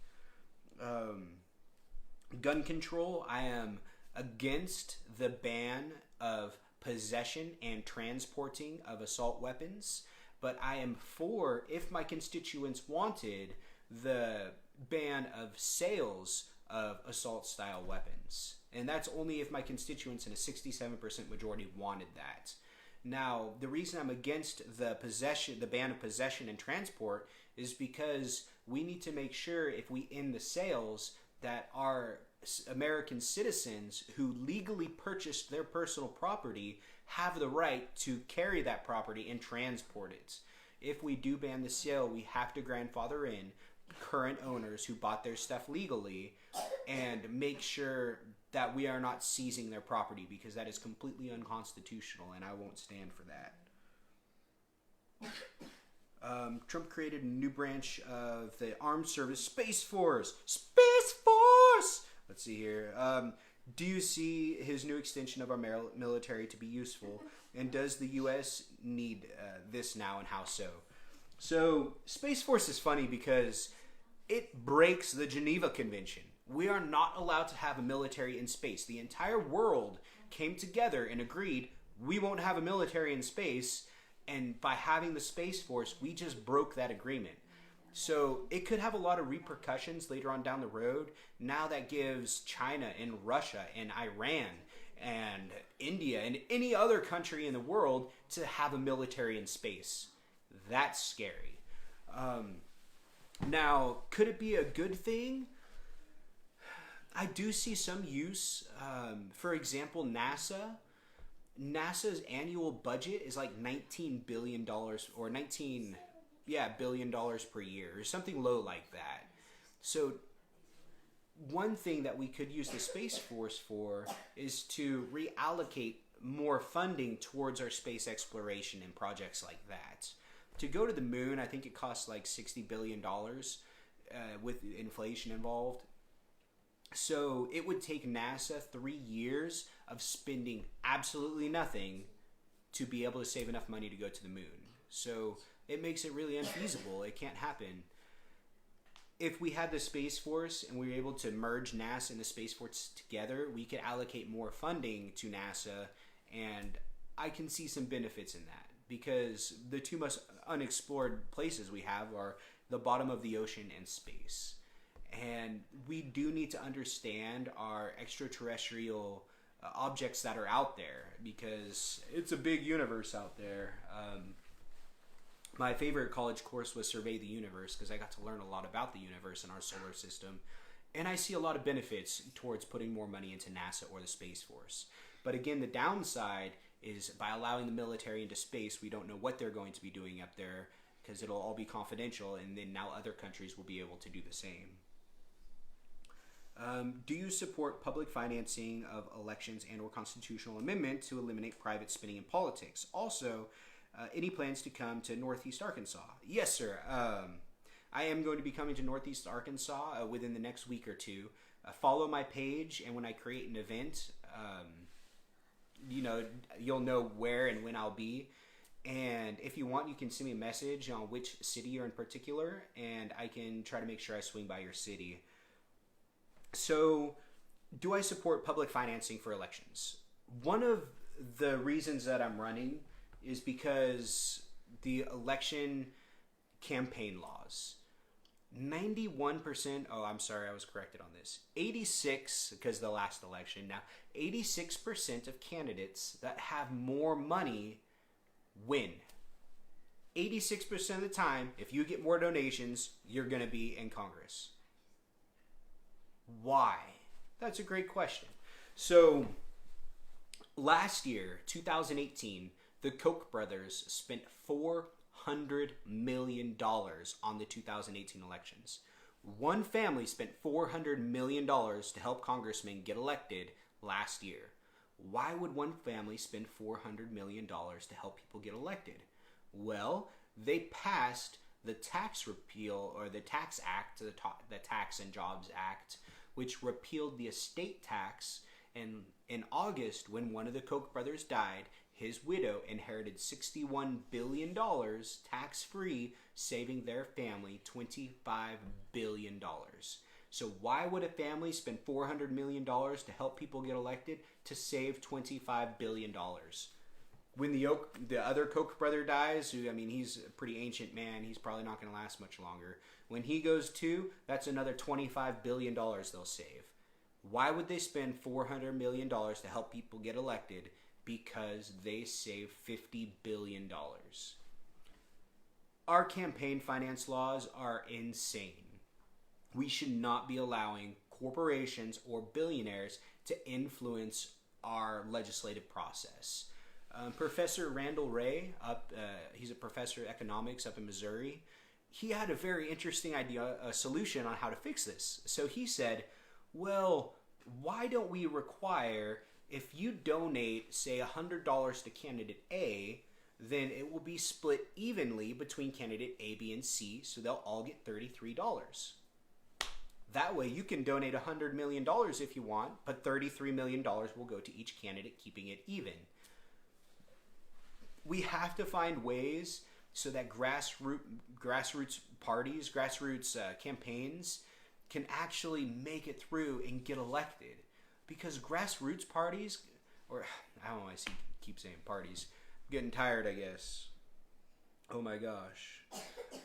Gun control, I am against the ban of possession and transporting of assault weapons, but I am for, if my constituents wanted, the ban of sales of assault-style weapons. And that's only if my constituents in a 67% majority wanted that. Now, the reason I'm against the ban of possession and transport is because we need to make sure, if we end the sales, that our American citizens who legally purchased their personal property have the right to carry that property and transport it. If we do ban the sale, we have to grandfather in current owners who bought their stuff legally and make sure that we are not seizing their property, because that is completely unconstitutional, and I won't stand for that. Trump created a new branch of the armed service, Space Force. Space Force! Let's see here. Do you see his new extension of our military to be useful? And does the U.S. need this now, and how so? So, Space Force is funny because it breaks the Geneva Convention. We are not allowed to have a military in space. The entire world came together and agreed we won't have a military in space, and by having the Space Force, we just broke that agreement. So it could have a lot of repercussions later on down the road. Now that gives China and Russia and Iran and India and any other country in the world to have a military in space. That's scary. Now, could it be a good thing? I do see some use. For example, NASA's annual budget is like $19 billion or $billion per year or something low like that. So one thing that we could use the Space Force for is to reallocate more funding towards our space exploration and projects like that. To go to the moon, I think it costs like $60 billion with inflation involved. So it would take NASA 3 years of spending absolutely nothing to be able to save enough money to go to the moon. So it makes it really unfeasible. It can't happen. If we had the Space Force and we were able to merge NASA and the Space Force together, we could allocate more funding to NASA, and I can see some benefits in that, because the two most unexplored places we have are the bottom of the ocean and space. And we do need to understand our extraterrestrial objects that are out there, because it's a big universe out there. My favorite college course was Survey the Universe, because I got to learn a lot about the universe and our solar system. And I see a lot of benefits towards putting more money into NASA or the Space Force. But again, the downside is by allowing the military into space, we don't know what they're going to be doing up there, because it'll all be confidential, and then now other countries will be able to do the same. Do you support public financing of elections and or constitutional amendment to eliminate private spending in politics? Also, any plans to come to Northeast Arkansas? Yes, sir. I am going to be coming to Northeast Arkansas within the next week or two. Follow my page, and when I create an event, you'll know where and when I'll be. And if you want, you can send me a message on which city you're in particular, and I can try to make sure I swing by your city. So, do I support public financing for elections? One of the reasons that I'm running is because the election campaign laws. 91%, oh, I'm sorry, I was corrected on this. 86, because the last election, now 86% of candidates that have more money win. 86% of the time, if you get more donations, you're going to be in Congress. Why? That's a great question. So, last year, 2018, the Koch brothers spent $400 million on the 2018 elections. One family spent $400 million to help congressmen get elected last year. Why would one family spend $400 million to help people get elected? Well, they passed the tax repeal, or the Tax Act, the Tax and Jobs Act, which repealed the estate tax. And in August, when one of the Koch brothers died, his widow inherited $61 billion tax-free, saving their family $25 billion. So why would a family spend $400 million to help people get elected? To save $25 billion. When the other Koch brother dies, he's a pretty ancient man, he's probably not going to last much longer. When he goes too, that's another $25 billion they'll save. Why would they spend $400 million to help people get elected? Because they save $50 billion. Our campaign finance laws are insane. We should not be allowing corporations or billionaires to influence our legislative process. Professor Randall Wray, he's a professor of economics up in Missouri, he had a very interesting idea, a solution on how to fix this. So he said, well, why don't we require, if you donate, say, $100 to candidate A, then it will be split evenly between candidate A, B, and C, so they'll all get $33. That way you can donate $100 million if you want, but $33 million will go to each candidate, keeping it even. We have to find ways so that grassroots parties, campaigns can actually make it through and get elected. Because grassroots parties, or I don't know why I keep saying parties. I'm getting tired, I guess. Oh my gosh.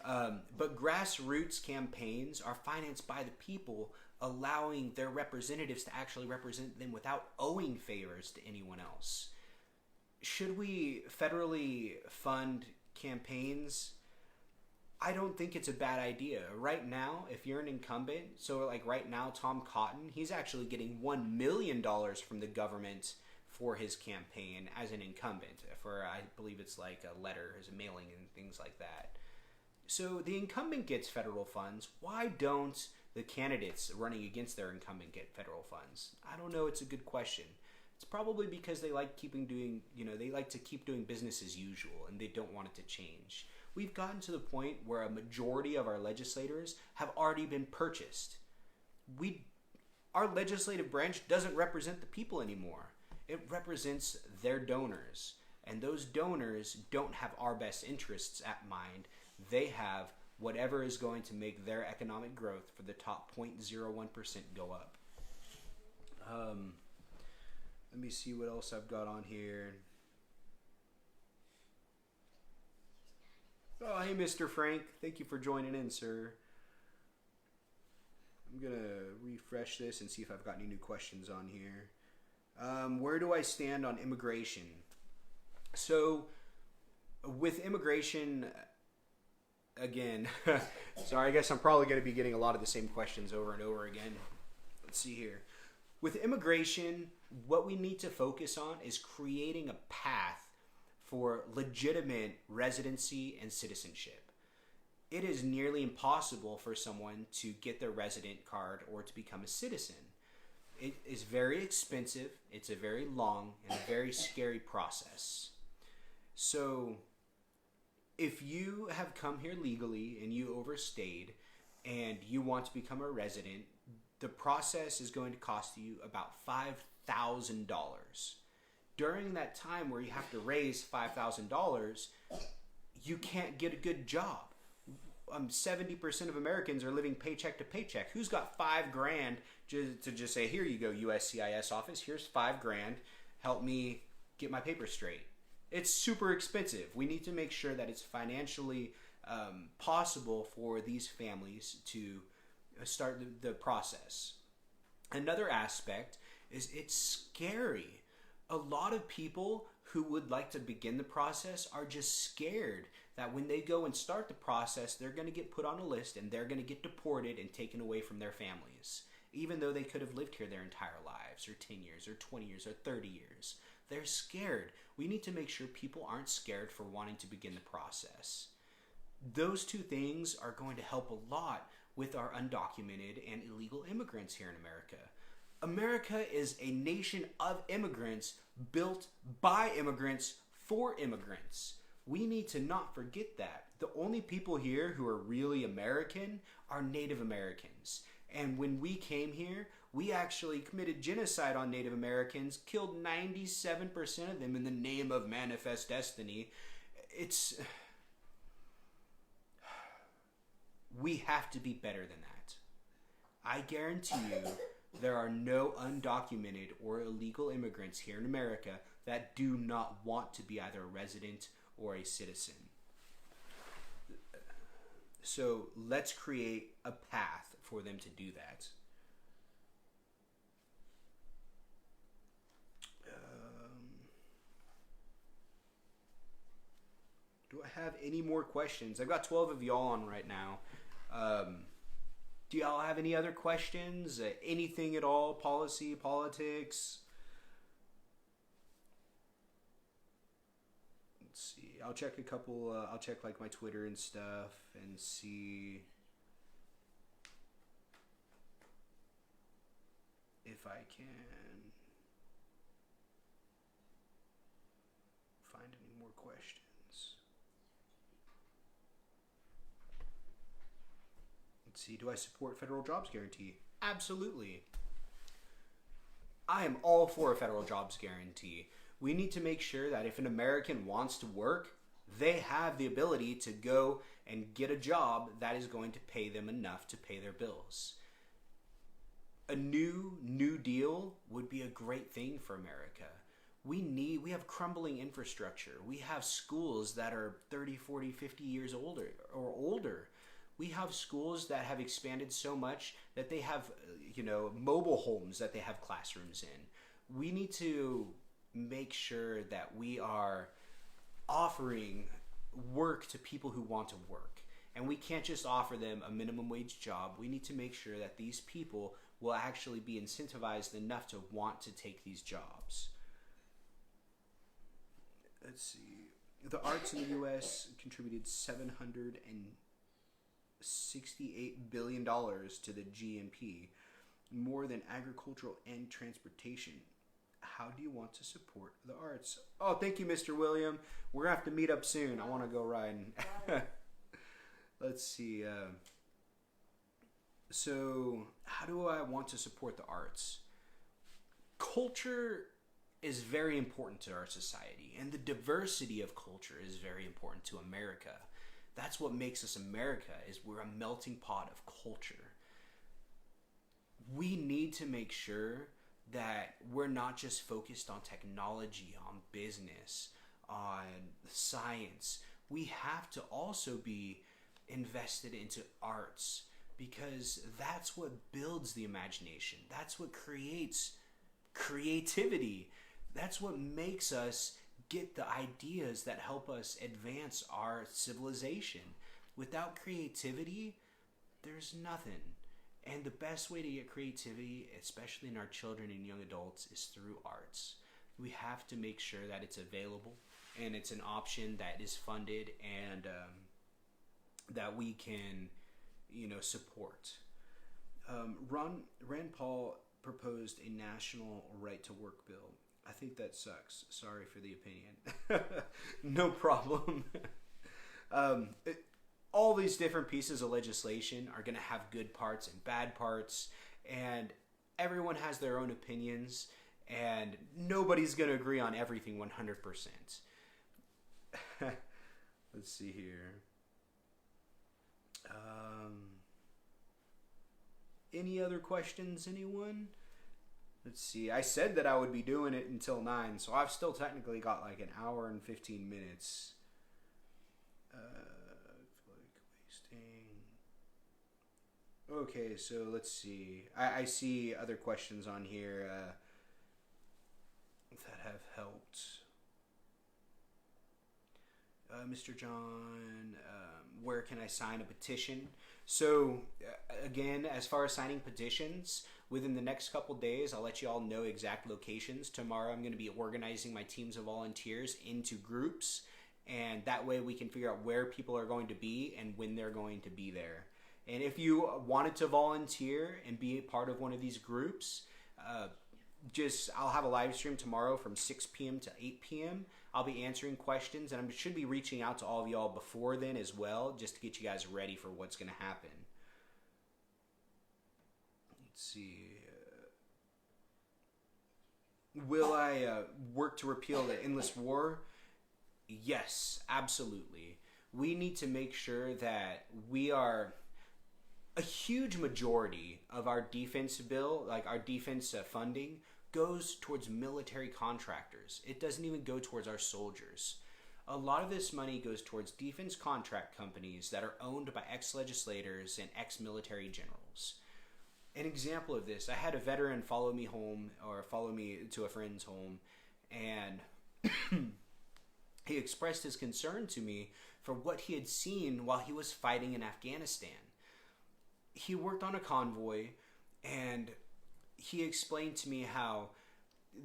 But grassroots campaigns are financed by the people, allowing their representatives to actually represent them without owing favors to anyone else. Should we federally fund campaigns? I don't think it's a bad idea. Right now, if you're an incumbent, so like right now, Tom Cotton, he's actually getting $1 million from the government for his campaign as an incumbent. For, I believe it's like a letter, as a mailing and things like that. So the incumbent gets federal funds. Why don't the candidates running against their incumbent get federal funds? I don't know. It's a good question. It's probably because they like they like to keep doing business as usual and they don't want it to change. We've gotten to the point where a majority of our legislators have already been purchased. Our legislative branch doesn't represent the people anymore. It represents their donors. And those donors don't have our best interests at mind. They have whatever is going to make their economic growth for the top 0.01% go up. Let me see what else I've got on here. Oh, hey, Mr. Frank. Thank you for joining in, sir. I'm going to refresh this and see if I've got any new questions on here. Where do I stand on immigration? So, with immigration, again, sorry, I guess I'm probably going to be getting a lot of the same questions over and over again. Let's see here. With immigration, what we need to focus on is creating a path for legitimate residency and citizenship. It is nearly impossible for someone to get their resident card or to become a citizen. It is very expensive, it's a very long and a very scary process. So, if you have come here legally and you overstayed and you want to become a resident, the process is going to cost you about $5,000. During that time where you have to raise $5,000, you can't get a good job. 70% of Americans are living paycheck to paycheck. Who's got $5,000 to just say, here you go, USCIS office, here's $5,000, help me get my papers straight? It's super expensive. We need to make sure that it's financially possible for these families to start the process. Another aspect is it's scary. A lot of people who would like to begin the process are just scared that when they go and start the process, they're going to get put on a list and they're going to get deported and taken away from their families, even though they could have lived here their entire lives, or 10 years, or 20 years, or 30 years. They're scared. We need to make sure people aren't scared for wanting to begin the process. Those two things are going to help a lot with our undocumented and illegal immigrants here in America. America is a nation of immigrants built by immigrants for immigrants. We need to not forget that. The only people here who are really American are Native Americans. And when we came here, we actually committed genocide on Native Americans, killed 97% of them in the name of Manifest Destiny. We have to be better than that. I guarantee you there are no undocumented or illegal immigrants here in America that do not want to be either a resident or a citizen. So let's create a path for them to do that. Do I have any more questions? I've got 12 of y'all on right now. Do y'all have any other questions? Anything at all? Policy, politics? Let's see. I'll check a couple. I'll check like my Twitter and stuff and see if I can find any more questions. Let's see, do I support federal jobs guarantee? Absolutely. I am all for a federal jobs guarantee. We need to make sure that if an American wants to work, they have the ability to go and get a job that is going to pay them enough to pay their bills. A New Deal would be a great thing for America. We have crumbling infrastructure. We have schools that are 30, 40, 50 years older. We have schools that have expanded so much that they have, mobile homes that they have classrooms in. We need to make sure that we are offering work to people who want to work. And we can't just offer them a minimum wage job. We need to make sure that these people will actually be incentivized enough to want to take these jobs. Let's see. The arts in the U.S. contributed $768 billion to the GNP, more than agricultural and transportation. How do you want to support the arts? Oh, thank you, Mr. William. We're going to have to meet up soon. I want to go riding. Let's see. So, how do I want to support the arts? Culture is very important to our society, and the diversity of culture is very important to America. That's what makes us America, is we're a melting pot of culture. We need to make sure that we're not just focused on technology, on business, on science. We have to also be invested into arts, because that's what builds the imagination. That's what creates creativity. That's what makes us get the ideas that help us advance our civilization. Without creativity, there's nothing. And the best way to get creativity, especially in our children and young adults, is through arts. We have to make sure that it's available and it's an option that is funded and that we can, support. Rand Paul proposed a national right to work bill. I think that sucks. Sorry for the opinion. No problem. All these different pieces of legislation are going to have good parts and bad parts, and everyone has their own opinions, and nobody's going to agree on everything 100%. Let's see here. Any other questions, anyone? Let's see. I said that I would be doing it until 9, so I've still technically got like an hour and 15 minutes. Okay, so let's see. I see other questions on here that have helped. Mr. John, where can I sign a petition? So, again, as far as signing petitions, within the next couple days, I'll let you all know exact locations. Tomorrow, I'm going to be organizing my teams of volunteers into groups, and that way we can figure out where people are going to be and when they're going to be there. And if you wanted to volunteer and be a part of one of these groups, I'll have a live stream tomorrow from 6 p.m. to 8 p.m. I'll be answering questions, and I should be reaching out to all of y'all before then as well, just to get you guys ready for what's going to happen. Let's see. Will I work to repeal the endless war? Yes, absolutely. We need to make sure that we are... A huge majority of our defense bill, like our defense funding, goes towards military contractors. It doesn't even go towards our soldiers. A lot of this money goes towards defense contract companies that are owned by ex-legislators and ex-military generals. An example of this, I had a veteran follow me home, or follow me to a friend's home, and he expressed his concern to me for what he had seen while he was fighting in Afghanistan. He worked on a convoy, and he explained to me how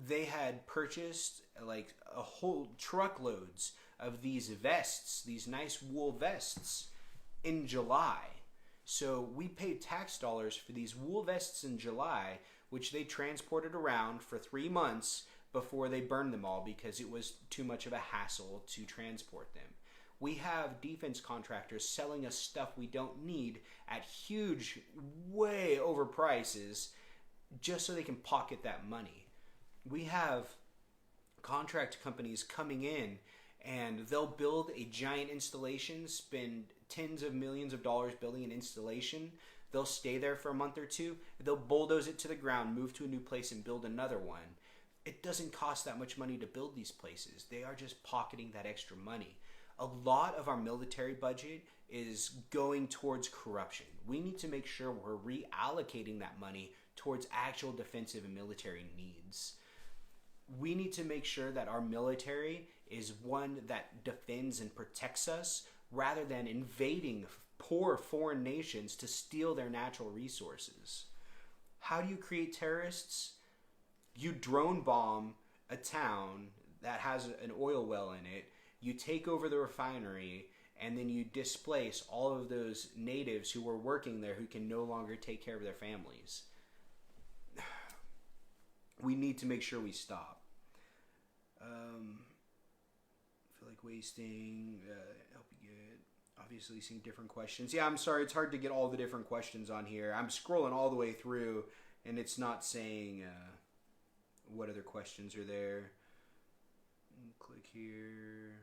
they had purchased like a whole truckloads of these vests, these nice wool vests, in July. So we paid tax dollars for these wool vests in July, which they transported around for 3 months before they burned them all because it was too much of a hassle to transport them. We have defense contractors selling us stuff we don't need at huge, way over prices just so they can pocket that money. We have contract companies coming in, and they'll build a giant installation, spend tens of millions of dollars building an installation. They'll stay there for a month or two. They'll bulldoze it to the ground, move to a new place, and build another one. It doesn't cost that much money to build these places. They are just pocketing that extra money. A lot of our military budget is going towards corruption. We need to make sure we're reallocating that money towards actual defensive and military needs. We need to make sure that our military is one that defends and protects us rather than invading poor foreign nations to steal their natural resources. How do you create terrorists? You drone bomb a town that has an oil well in it, you take over the refinery, and then you displace all of those natives who were working there who can no longer take care of their families. We need to make sure we stop. I feel like wasting, help you get, obviously seeing different questions. Yeah, I'm sorry, it's hard to get all the different questions on here. I'm scrolling all the way through, and it's not saying what other questions are there. Click here.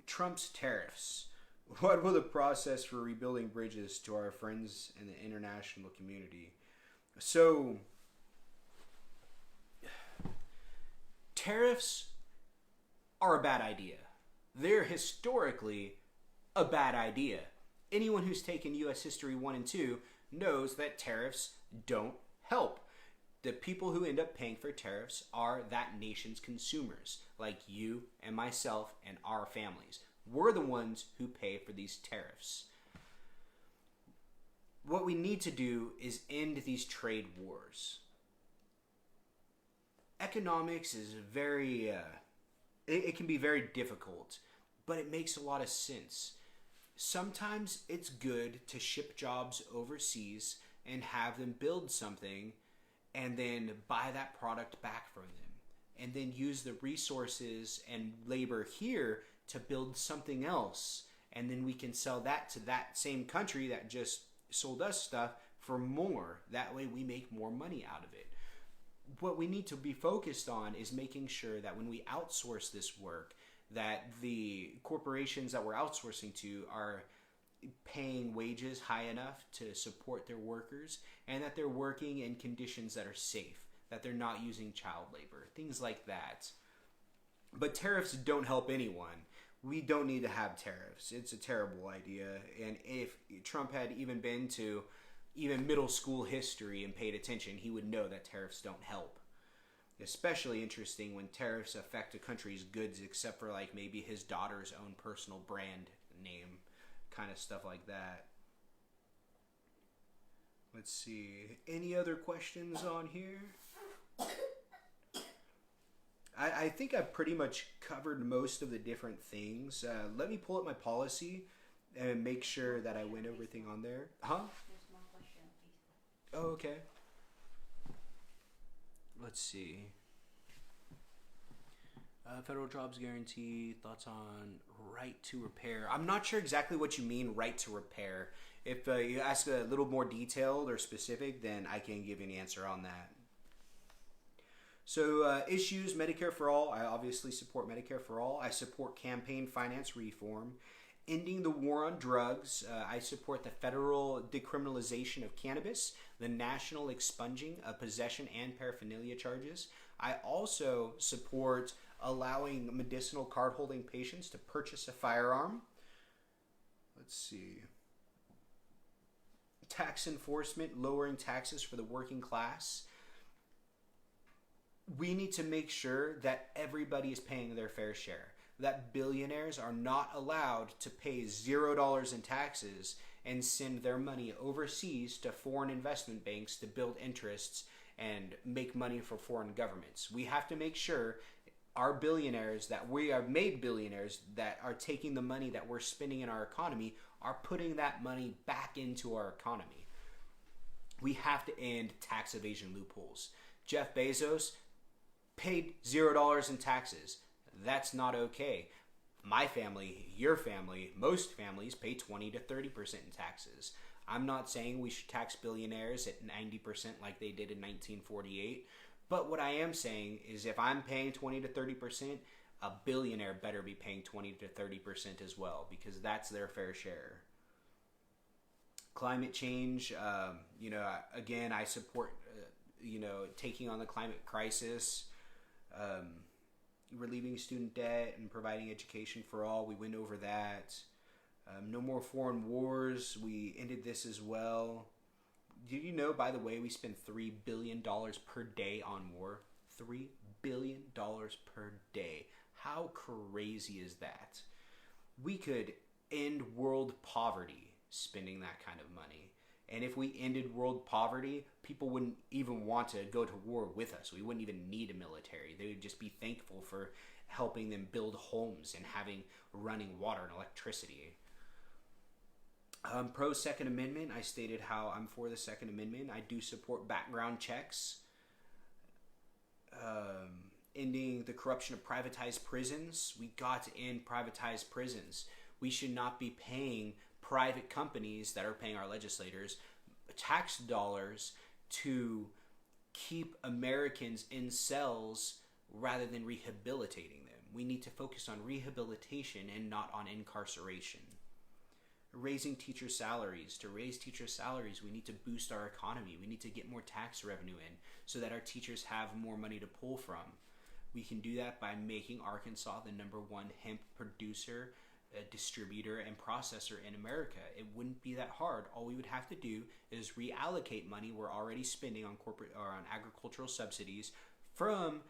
Trump's tariffs. What will the process for rebuilding bridges to our friends in the international community? So, tariffs are a bad idea. They're historically a bad idea. Anyone who's taken U.S. History 1 and 2 knows that tariffs don't help. The people who end up paying for tariffs are that nation's consumers, like you and myself and our families. We're the ones who pay for these tariffs. What we need to do is end these trade wars. Economics is very, it can be very difficult, but it makes a lot of sense. Sometimes it's good to ship jobs overseas and have them build something and then buy that product back from them, and then use the resources and labor here to build something else, and then we can sell that to that same country that just sold us stuff for more. That way we make more money out of it. What we need to be focused on is making sure that when we outsource this work, that the corporations that we're outsourcing to are paying wages high enough to support their workers, and that they're working in conditions that are safe, that they're not using child labor, things like that. But tariffs don't help anyone. We don't need to have tariffs. It's a terrible idea. And if Trump had even been to even middle school history and paid attention, he would know that tariffs don't help. Especially interesting when tariffs affect a country's goods, except for like maybe his daughter's own personal brand name, kind of stuff like that. Let's see. Any other questions on here? I think I've pretty much covered most of the different things. Let me pull up my policy and make sure that I went everything on there. Huh? There's one question on Facebook. Oh, okay. Let's see. Federal jobs guarantee, thoughts on right to repair. I'm not sure exactly what you mean, right to repair. If you ask a little more detailed or specific, then I can give you an answer on that. So issues, Medicare for all. I obviously support Medicare for all. I support campaign finance reform. Ending the war on drugs. I support the federal decriminalization of cannabis, the national expunging of possession and paraphernalia charges. I also support allowing medicinal card-holding patients to purchase a firearm. Let's see. Tax enforcement, lowering taxes for the working class. We need to make sure that everybody is paying their fair share. That billionaires are not allowed to pay $0 in taxes and send their money overseas to foreign investment banks to build interests and make money for foreign governments. We have to make sure our billionaires, that we are made billionaires, that are taking the money that we're spending in our economy, are putting that money back into our economy. We have to end tax evasion loopholes. Jeff Bezos paid $0 in taxes. That's not okay. My family, your family, most families pay 20 to 30% in taxes. I'm not saying we should tax billionaires at 90% like they did in 1948. But what I am saying is if I'm paying 20 to 30%, a billionaire better be paying 20 to 30% as well, because that's their fair share. Climate change, again, I support, taking on the climate crisis, relieving student debt and providing education for all. We went over that. No more foreign wars. We ended this as well. Did you know, by the way, we spend $3 billion per day on war? $3 billion per day. How crazy is that? We could end world poverty spending that kind of money. And if we ended world poverty, people wouldn't even want to go to war with us. We wouldn't even need a military. They would just be thankful for helping them build homes and having running water and electricity. Pro Second Amendment, I stated how I'm for the Second Amendment. I do support background checks. Ending the corruption of privatized prisons. We got to end privatized prisons. We should not be paying private companies that are paying our legislators tax dollars to keep Americans in cells rather than rehabilitating them. We need to focus on rehabilitation and not on incarceration. Raising teacher salaries. To raise teacher salaries, we need to boost our economy. We need to get more tax revenue in so that our teachers have more money to pull from. We can do that by making Arkansas the #1 hemp producer, distributor, and processor in America. It wouldn't be that hard. All we would have to do is reallocate money we're already spending on corporate or on agricultural subsidies from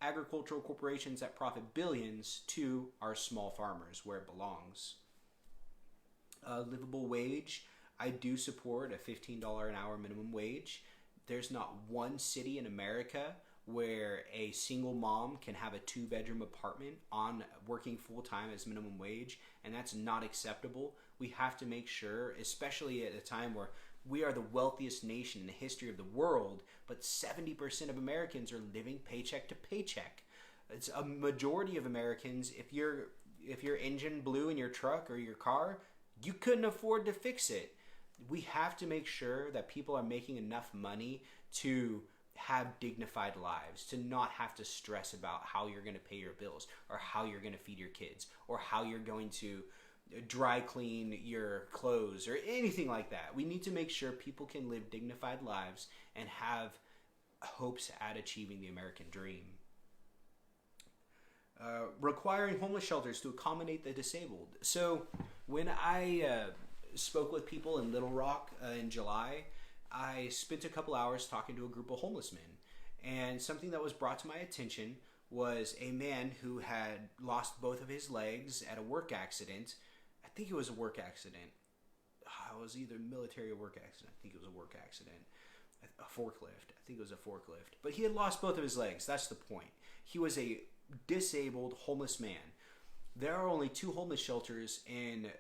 agricultural corporations that profit billions to our small farmers where it belongs. Livable wage. I do support a $15 an hour minimum wage. There's not one city in America where a single mom can have a 2-bedroom apartment on working full-time as minimum wage, and that's not acceptable. We have to make sure, especially at a time where we are the wealthiest nation in the history of the world, but 70% of Americans are living paycheck to paycheck. It's a majority of Americans, if your engine blew in your truck or your car, you couldn't afford to fix it. We have to make sure that people are making enough money to have dignified lives, to not have to stress about how you're going to pay your bills or how you're going to feed your kids or how you're going to dry clean your clothes or anything like that. We need to make sure people can live dignified lives and have hopes at achieving the American dream. Requiring homeless shelters to accommodate the disabled. So when I spoke with people in Little Rock in July, I spent a couple hours talking to a group of homeless men. And something that was brought to my attention was a man who had lost both of his legs at a work accident. I think it was a work accident. It was either military or work accident. I think it was a work accident. A forklift. I think it was a forklift. But he had lost both of his legs. That's the point. He was a disabled homeless man. There are only 2 homeless shelters in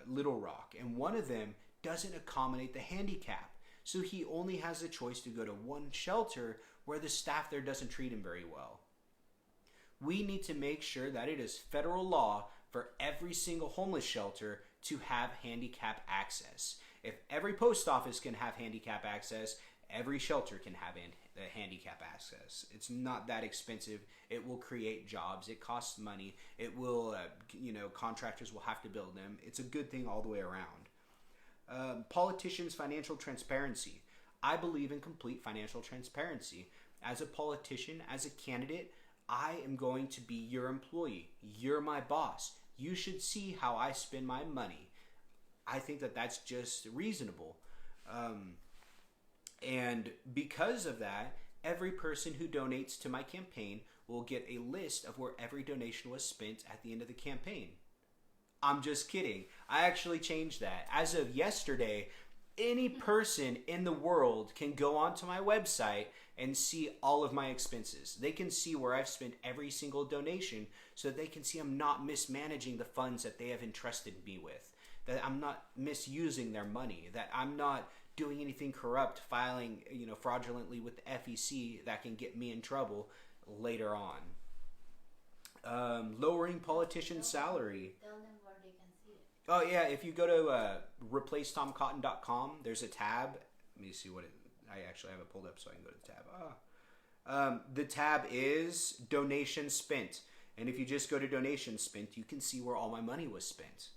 Little Rock, and one of them doesn't accommodate the handicap. So he only has the choice to go to one shelter where the staff there doesn't treat him very well. We need to make sure that it is federal law for every single homeless shelter to have handicap access. If every post office can have handicap access, every shelter can have handicap access. It's not that expensive. It will create jobs. It costs money. It will, contractors will have to build them. It's a good thing all the way around. Politicians' financial transparency. I believe in complete financial transparency. As a politician, as a candidate, I am going to be your employee. You're my boss. You should see how I spend my money. I think that that's just reasonable. And because of that, every person who donates to my campaign will get a list of where every donation was spent at the end of the campaign. I'm just kidding. I actually changed that. As of yesterday, any person in the world can go onto my website and see all of my expenses. They can see where I've spent every single donation so that they can see I'm not mismanaging the funds that they have entrusted me with, that I'm not misusing their money, that I'm not doing anything corrupt, filing fraudulently with the FEC that can get me in trouble later on. Lowering politicians' salary. Tell them where they can see it. Oh yeah, if you go to replacetomcotton.com, there's a tab. Let me see what I actually have it pulled up so I can go to the tab. The tab is donation spent, and if you just go to donation spent, you can see where all my money was spent.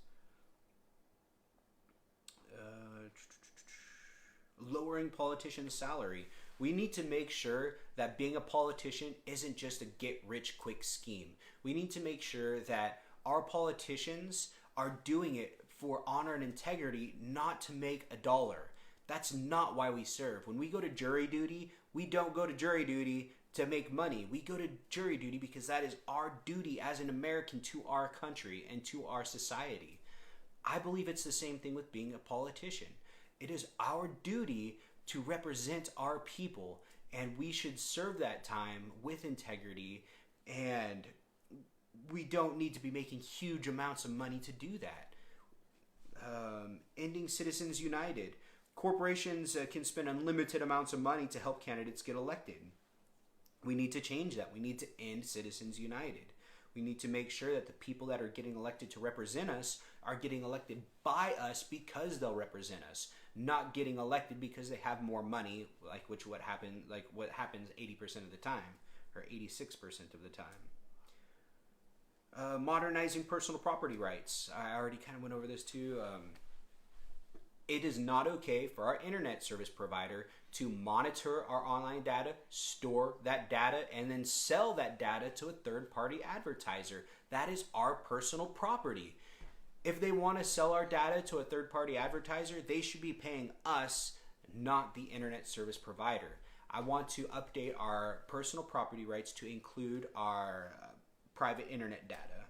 Lowering politicians' salary. We need to make sure that being a politician isn't just a get-rich-quick scheme. We need to make sure that our politicians are doing it for honor and integrity, not to make a dollar. That's not why we serve. When we go to jury duty, we don't go to jury duty to make money. We go to jury duty because that is our duty as an American to our country and to our society. I believe it's the same thing with being a politician. It is our duty to represent our people, and we should serve that time with integrity, and we don't need to be making huge amounts of money to do that. Ending Citizens United. Corporations can spend unlimited amounts of money to help candidates get elected. We need to change that. We need to end Citizens United. We need to make sure that the people that are getting elected to represent us are getting elected by us because they'll represent us, not getting elected because they have more money, what happens 80% of the time, or 86% of the time. Modernizing personal property rights. I already kind of went over this too. It is not okay for our internet service provider to monitor our online data, store that data, and then sell that data to a third-party advertiser. That is our personal property. If they want to sell our data to a third-party advertiser, they should be paying us, not the internet service provider. I want to update our personal property rights to include our private internet data.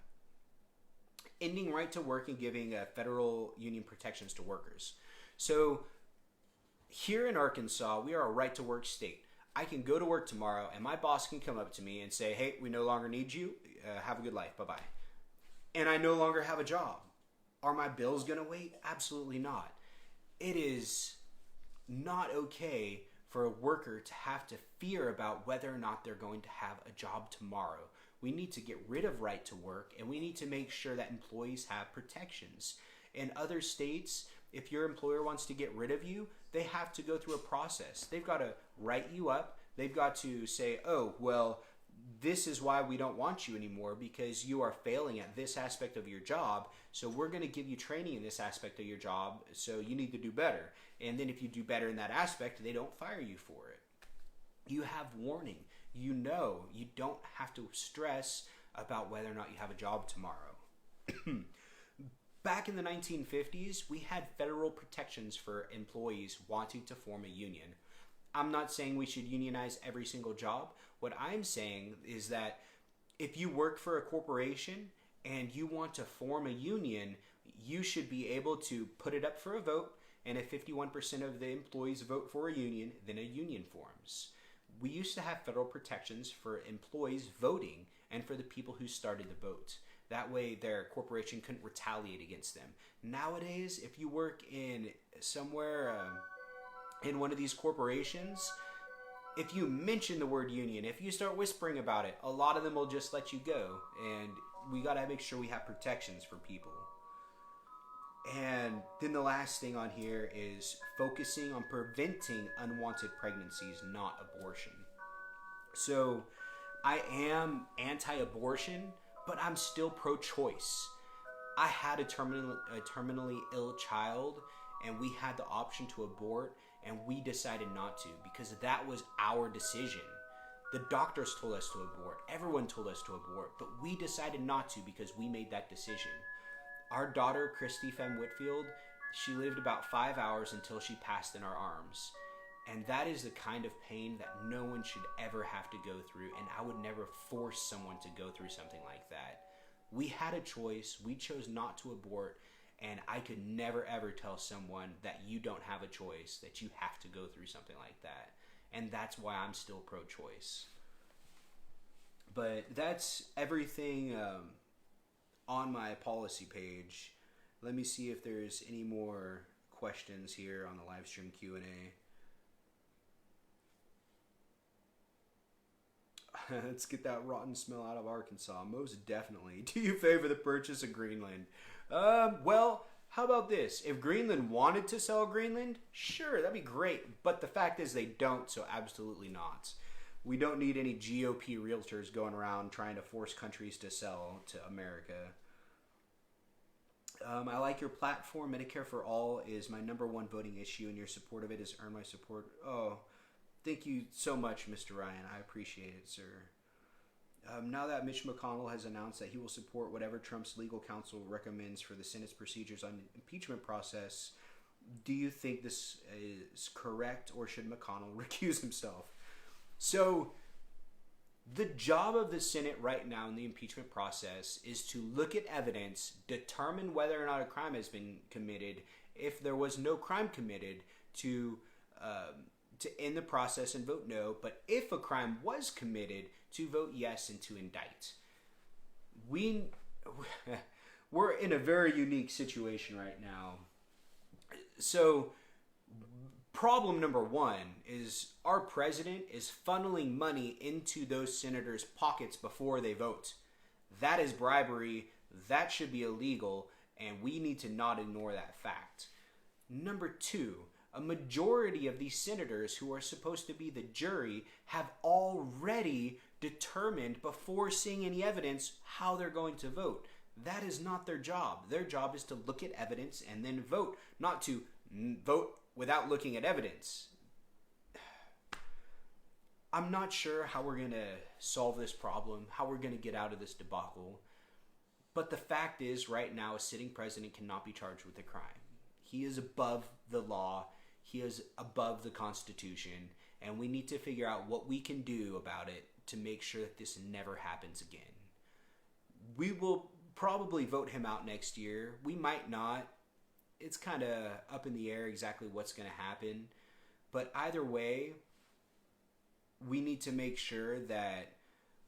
Ending right to work and giving federal union protections to workers. So here in Arkansas, we are a right to work state. I can go to work tomorrow and my boss can come up to me and say, hey, we no longer need you. Have a good life. Bye-bye. And I no longer have a job. Are my bills going to wait? Absolutely not. It is not okay for a worker to have to fear about whether or not they're going to have a job tomorrow. We need to get rid of right to work, and we need to make sure that employees have protections. In other states, if your employer wants to get rid of you, they have to go through a process. They've got to write you up. They've got to say, oh, well, this is why we don't want you anymore because you are failing at this aspect of your job. So we're going to give you training in this aspect of your job. So you need to do better. And then if you do better in that aspect, they don't fire you for it. You have warning. You know, you don't have to stress about whether or not you have a job tomorrow. Back in the 1950s, we had federal protections for employees wanting to form a union. I'm not saying we should unionize every single job. What I'm saying is that if you work for a corporation and you want to form a union, you should be able to put it up for a vote, and if 51% of the employees vote for a union, then a union forms. We used to have federal protections for employees voting and for the people who started the vote. That way their corporation couldn't retaliate against them. Nowadays, if you work in somewhere in one of these corporations, if you mention the word union, if you start whispering about it, a lot of them will just let you go. And we got to make sure we have protections for people. And then the last thing on here is focusing on preventing unwanted pregnancies, not abortion. So I am anti-abortion, but I'm still pro-choice. I had a terminally ill child, and we had the option to abort, and we decided not to because that was our decision. The doctors told us to abort. Everyone told us to abort, but we decided not to because we made that decision. Our daughter, Christy Femme Whitfield, she lived about 5 hours until she passed in our arms. And that is the kind of pain that no one should ever have to go through, and I would never force someone to go through something like that. We had a choice. We chose not to abort, and I could never ever tell someone that you don't have a choice, that you have to go through something like that. And that's why I'm still pro-choice. But that's everything on my policy page. Let me see if there's any more questions here on the live stream Q&A. Let's get that rotten smell out of Arkansas. Most definitely. Do you favor the purchase of Greenland? Well, how about this? If Greenland wanted to sell Greenland, sure, that'd be great. But the fact is they don't, so absolutely not. We don't need any GOP realtors going around trying to force countries to sell to America. I like your platform. Medicare for All is my #1 voting issue, and your support of it has earned my support. Oh, thank you so much, Mr. Ryan. I appreciate it, sir. Now that Mitch McConnell has announced that he will support whatever Trump's legal counsel recommends for the Senate's procedures on the impeachment process, do you think this is correct, or should McConnell recuse himself? So, The job of the Senate right now in the impeachment process is to look at evidence, determine whether or not a crime has been committed. If there was no crime committed, to end the process and vote no. But if a crime was committed, to vote yes and to indict. We're in a very unique situation right now. So, problem number one is our president is funneling money into those senators' pockets before they vote. That is bribery. That should be illegal, and we need to not ignore that fact. Number two, a majority of these senators who are supposed to be the jury have already determined before seeing any evidence how they're going to vote. That is not their job. Their job is to look at evidence and then vote, not to vote without looking at evidence. I'm not sure how we're going to solve this problem, how we're going to get out of this debacle. But the fact is, right now, a sitting president cannot be charged with a crime. He is above the law. He is above the Constitution. And we need to figure out what we can do about it to make sure that this never happens again. We will probably vote him out next year. We might not. It's kind of up in the air exactly what's going to happen. But either way, we need to make sure that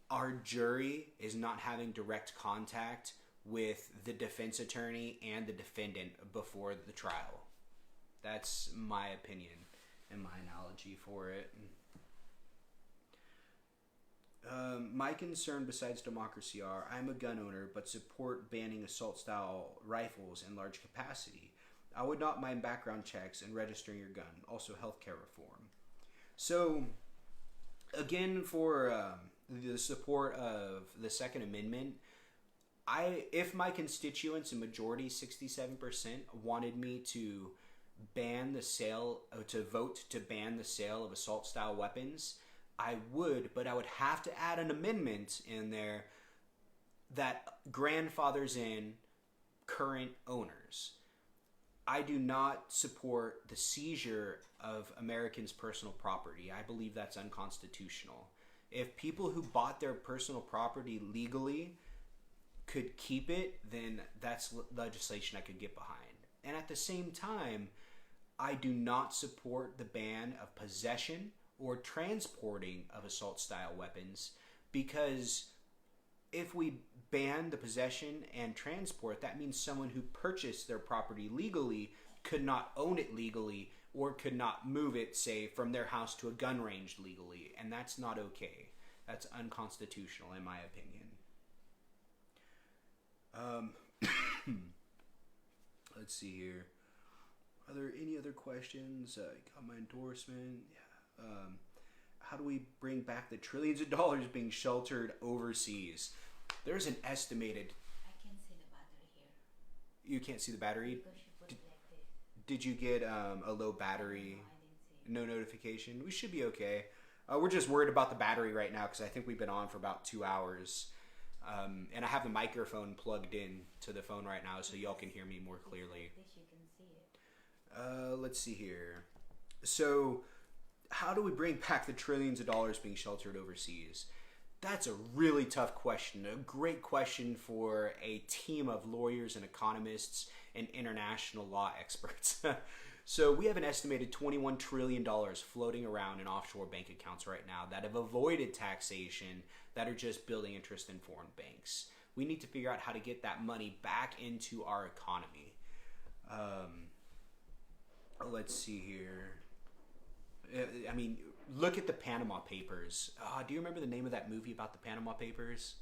our jury is not having direct contact with the defense attorney and the defendant before the trial. That's my opinion and my analogy for it. My concern besides democracy are, I'm a gun owner but support banning assault-style rifles in large capacity. I would not mind background checks and registering your gun. Also, healthcare reform. So, again, for the support of the Second Amendment, if my constituents, a majority, 67%, wanted me to vote to ban the sale of assault-style weapons, I would, but I would have to add an amendment in there that grandfathers in current owners. I do not support the seizure of Americans' personal property. I believe that's unconstitutional. If people who bought their personal property legally could keep it, then that's legislation I could get behind. And at the same time, I do not support the ban of possession or transporting of assault-style weapons, because if we ban the possession and transport, that means someone who purchased their property legally could not own it legally or could not move it, say, from their house to a gun range legally, and that's not okay. That's unconstitutional, in my opinion. Let's see here. Are there any other questions? Got my endorsement. Yeah. How do we bring back the trillions of dollars being sheltered overseas? There's an estimated... I can see the battery here. You can't see the battery? Because you put it like this. Did you get a low battery? No, I didn't see it. No notification? We should be okay. We're just worried about the battery right now because I think we've been on for about 2 hours. And I have the microphone plugged in to the phone right now so y'all can hear me more clearly. This you can see it. Let's see here. So, how do we bring back the trillions of dollars being sheltered overseas? That's a really tough question. A great question for a team of lawyers and economists and international law experts. So we have an estimated $21 trillion floating around in offshore bank accounts right now that have avoided taxation, that are just building interest in foreign banks. We need to figure out how to get that money back into our economy. Let's see here. I mean, look at the Panama Papers. Do you remember the name of that movie about the Panama Papers?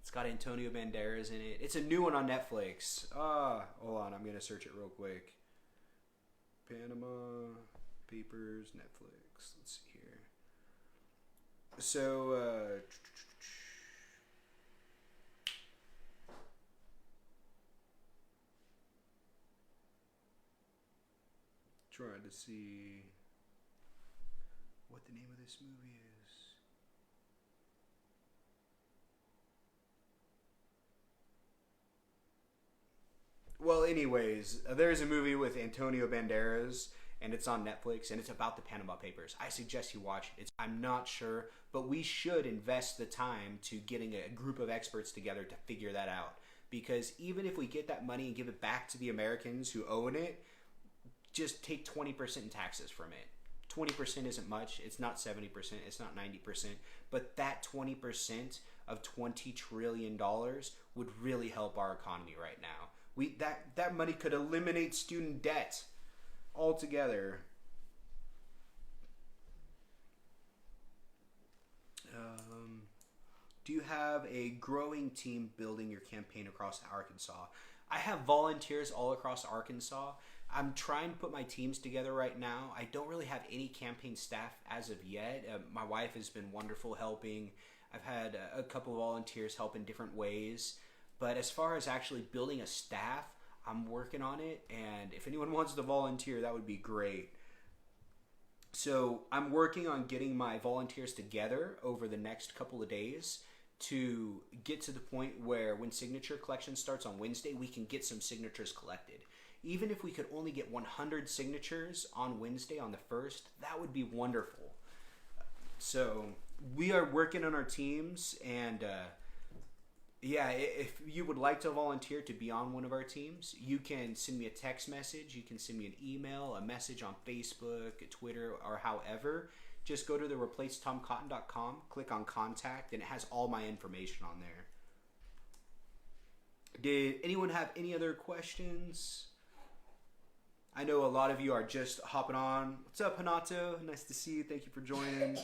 It's got Antonio Banderas in it. It's a new one on Netflix. Hold on, I'm going to search it real quick. Panama Papers, Netflix. Let's see here. So, trying to see what the name of this movie is. Well, anyways, there's a movie with Antonio Banderas, and it's on Netflix, and it's about the Panama Papers. I suggest you watch it. I'm not sure, but we should invest the time to getting a group of experts together to figure that out. Because even if we get that money and give it back to the Americans who own it, just take 20% in taxes from it. 20% isn't much. It's not 70%. It's not 90%. But that 20% of $20 trillion would really help our economy right now. That money could eliminate student debt altogether. Do you have a growing team building your campaign across Arkansas? I have volunteers all across Arkansas. I'm trying to put my teams together right now. I don't really have any campaign staff as of yet. My wife has been wonderful helping. I've had a couple of volunteers help in different ways. But as far as actually building a staff, I'm working on it. And if anyone wants to volunteer, that would be great. So I'm working on getting my volunteers together over the next couple of days to get to the point where when signature collection starts on Wednesday, we can get some signatures collected. Even if we could only get 100 signatures on Wednesday on the 1st, that would be wonderful. So we are working on our teams, and if you would like to volunteer to be on one of our teams, you can send me a text message, you can send me an email, a message on Facebook, Twitter, or however. Just go to the replacetomcotton.com, click on contact, and it has all my information on there. Did anyone have any other questions? I know a lot of you are just hopping on. What's up, Hanato? Nice to see you. Thank you for joining.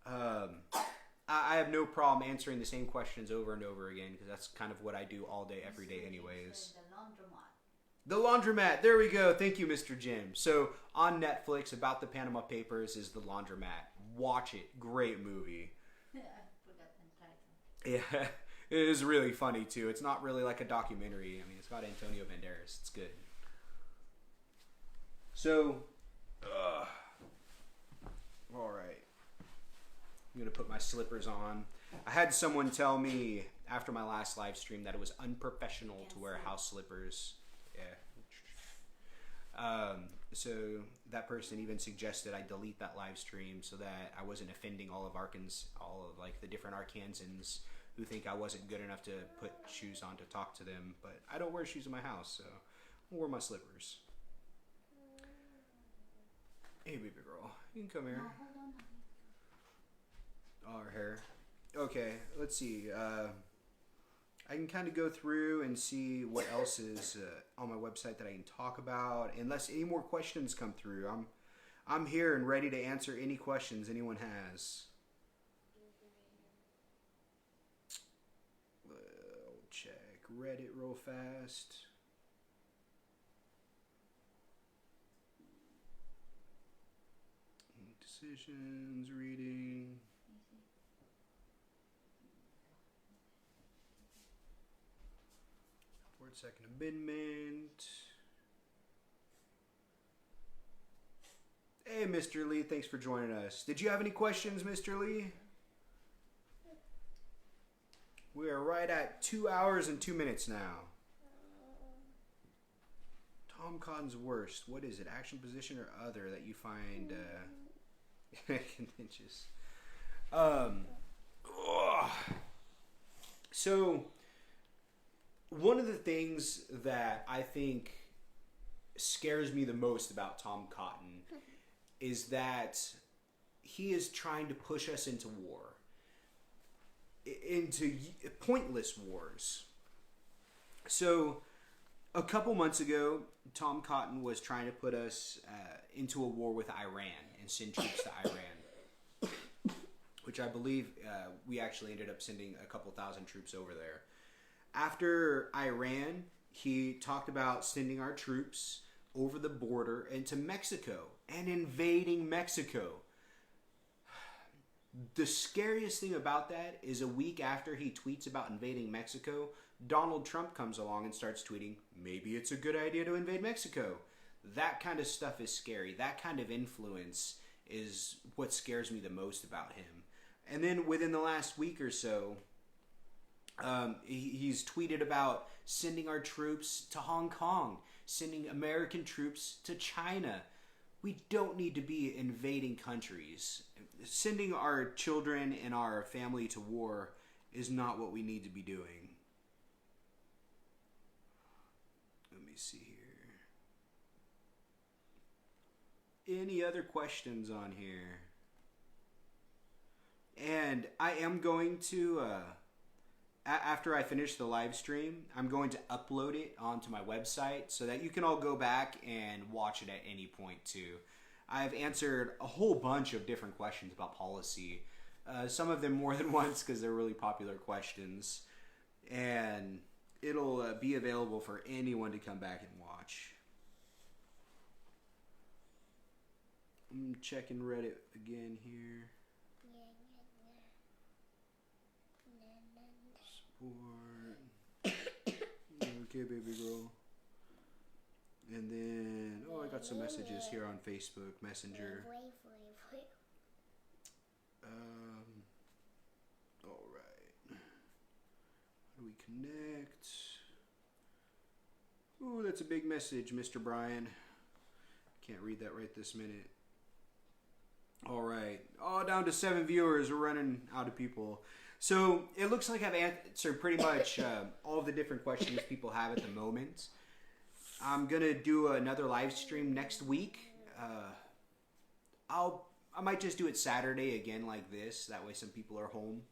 I have no problem answering the same questions over and over again because that's kind of what I do all day, every day anyways. The Laundromat. There we go. Thank you, Mr. Jim. So on Netflix, about the Panama Papers is The Laundromat. Watch it. Great movie. I forgot the title. Yeah, it is really funny too. It's not really like a documentary. I mean, it's got Antonio Banderas. It's good. So, all right. I'm going to put my slippers on. I had someone tell me after my last live stream that it was unprofessional to wear house slippers. Yeah. So that person even suggested I delete that live stream so that I wasn't offending all of like the different Arkansans who think I wasn't good enough to put shoes on to talk to them. But I don't wear shoes in my house, so I'll wear my slippers. Hey, baby girl, you can come here. No, hold on. Oh, her hair. Okay, let's see. I can kind of go through and see what else is on my website that I can talk about. Unless any more questions come through, I'm here and ready to answer any questions anyone has. I'll check Reddit real fast. Decisions, reading. Second Amendment. Hey, Mr. Lee, thanks for joining us. Did you have any questions, Mr. Lee? We are right at 2 hours and 2 minutes now. Tom Cotton's worst. What is it? Action, position, or other that you find contentious? So, one of the things that I think scares me the most about Tom Cotton is that he is trying to push us into war, into pointless wars. So, a couple months ago, Tom Cotton was trying to put us into a war with Iran and send troops to Iran, which I believe we actually ended up sending a couple thousand troops over there. After Iran, he talked about sending our troops over the border into Mexico and invading Mexico. The scariest thing about that is a week after he tweets about invading Mexico, Donald Trump comes along and starts tweeting, maybe it's a good idea to invade Mexico. That kind of stuff is scary. That kind of influence is what scares me the most about him. And then within the last week or so, he's tweeted about sending our troops to Hong Kong, sending American troops to China. We don't need to be invading countries. Sending our children and our family to war is not what we need to be doing. Let me see here. Any other questions on here? And I am going to, after I finish the live stream, I'm going to upload it onto my website so that you can all go back and watch it at any point too. I've answered a whole bunch of different questions about policy. Some of them more than once because they're really popular questions. And it'll be available for anyone to come back and watch. I'm checking Reddit again here. Support. Okay, baby girl. And then, oh, I got some messages here on Facebook Messenger. All right. How do we connect? Ooh, that's a big message, Mr. Brian. Can't read that right this minute. All right. Oh, down to 7 viewers. We're running out of people. So it looks like I've answered pretty much all of the different questions people have at the moment. I'm gonna do another live stream next week. I might just do it Saturday again like this. That way some people are home.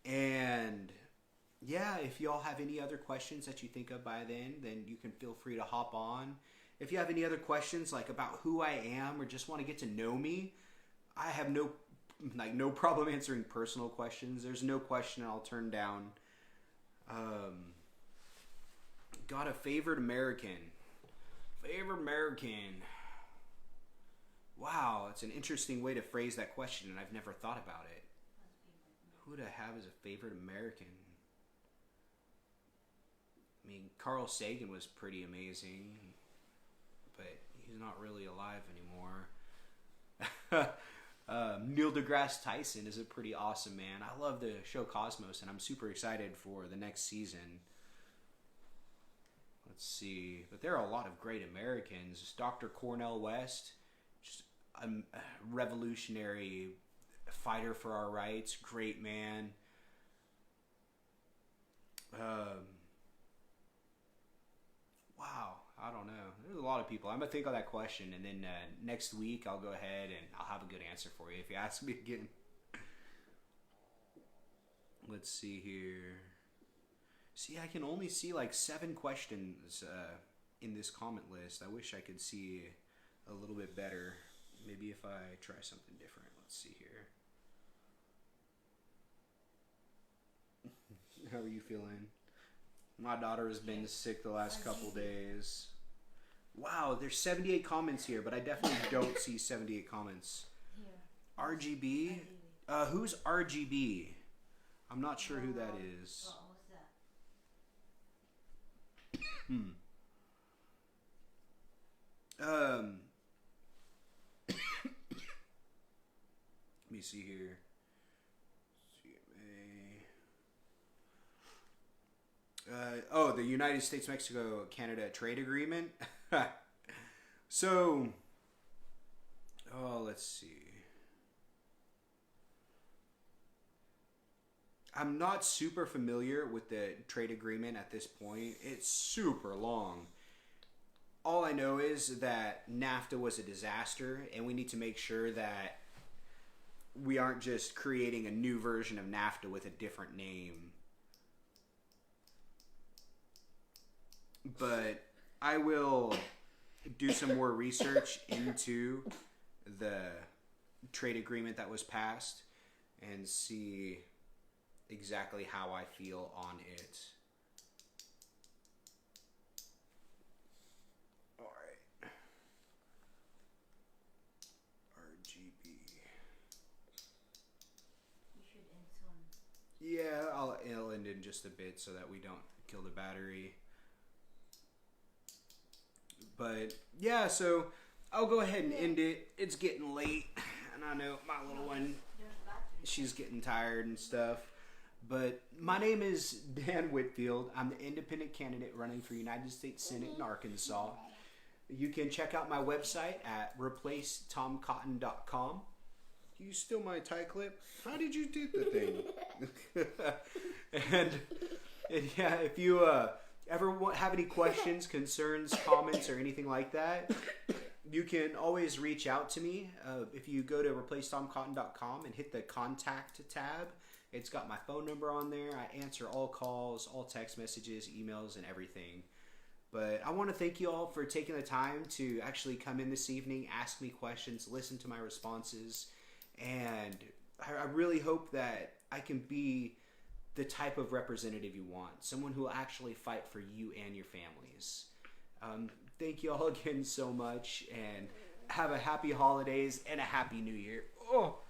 And yeah, if y'all have any other questions that you think of by then you can feel free to hop on. If you have any other questions like about who I am or just want to get to know me, I have no problem answering personal questions. There's no question I'll turn down. Got a favorite American. Favorite American. Wow, it's an interesting way to phrase that question, and I've never thought about it. Who would I have as a favorite American? I mean, Carl Sagan was pretty amazing, but he's not really alive anymore. Neil deGrasse Tyson is a pretty awesome man. I love the show Cosmos, and I'm super excited for the next season. Let's see. But there are a lot of great Americans. Dr. Cornel West, just a revolutionary fighter for our rights. Great man. Wow. I don't know. There's a lot of people. I'm going to think of that question, and then next week I'll go ahead and I'll have a good answer for you if you ask me again. Let's see here. See, I can only see like 7 questions in this comment list. I wish I could see a little bit better. Maybe if I try something different. Let's see here. How are you feeling? My daughter has been sick the last couple days. Wow, there's 78 comments here, but I definitely don't see 78 comments. RGB? Who's RGB? I'm not sure who that is. What's that? Let me see here. CMA. The United States-Mexico-Canada Trade Agreement. So, let's see. I'm not super familiar with the trade agreement at this point. It's super long. All I know is that NAFTA was a disaster, and we need to make sure that we aren't just creating a new version of NAFTA with a different name. But I will do some more research into the trade agreement that was passed and see exactly how I feel on it. All right. RGB. You should end soon. Yeah, I'll end in just a bit so that we don't kill the battery. But yeah, so I'll go ahead and end it. It's getting late, and I know my little one, she's getting tired and stuff. But my name is Dan Whitfield. I'm the independent candidate running for United States Senate in Arkansas. You can check out my website at replacetomcotton.com. You steal my tie clip? How did you do the thing? and yeah, if you ever have any questions, concerns, comments, or anything like that, you can always reach out to me. If you go to replacetomcotton.com and hit the contact tab, it's got my phone number on there. I answer all calls, all text messages, emails, and everything. But I want to thank you all for taking the time to actually come in this evening, ask me questions, listen to my responses. And I really hope that I can be the type of representative you want. Someone who will actually fight for you and your families. Thank you all again so much. And have a happy holidays and a happy new year. Oh.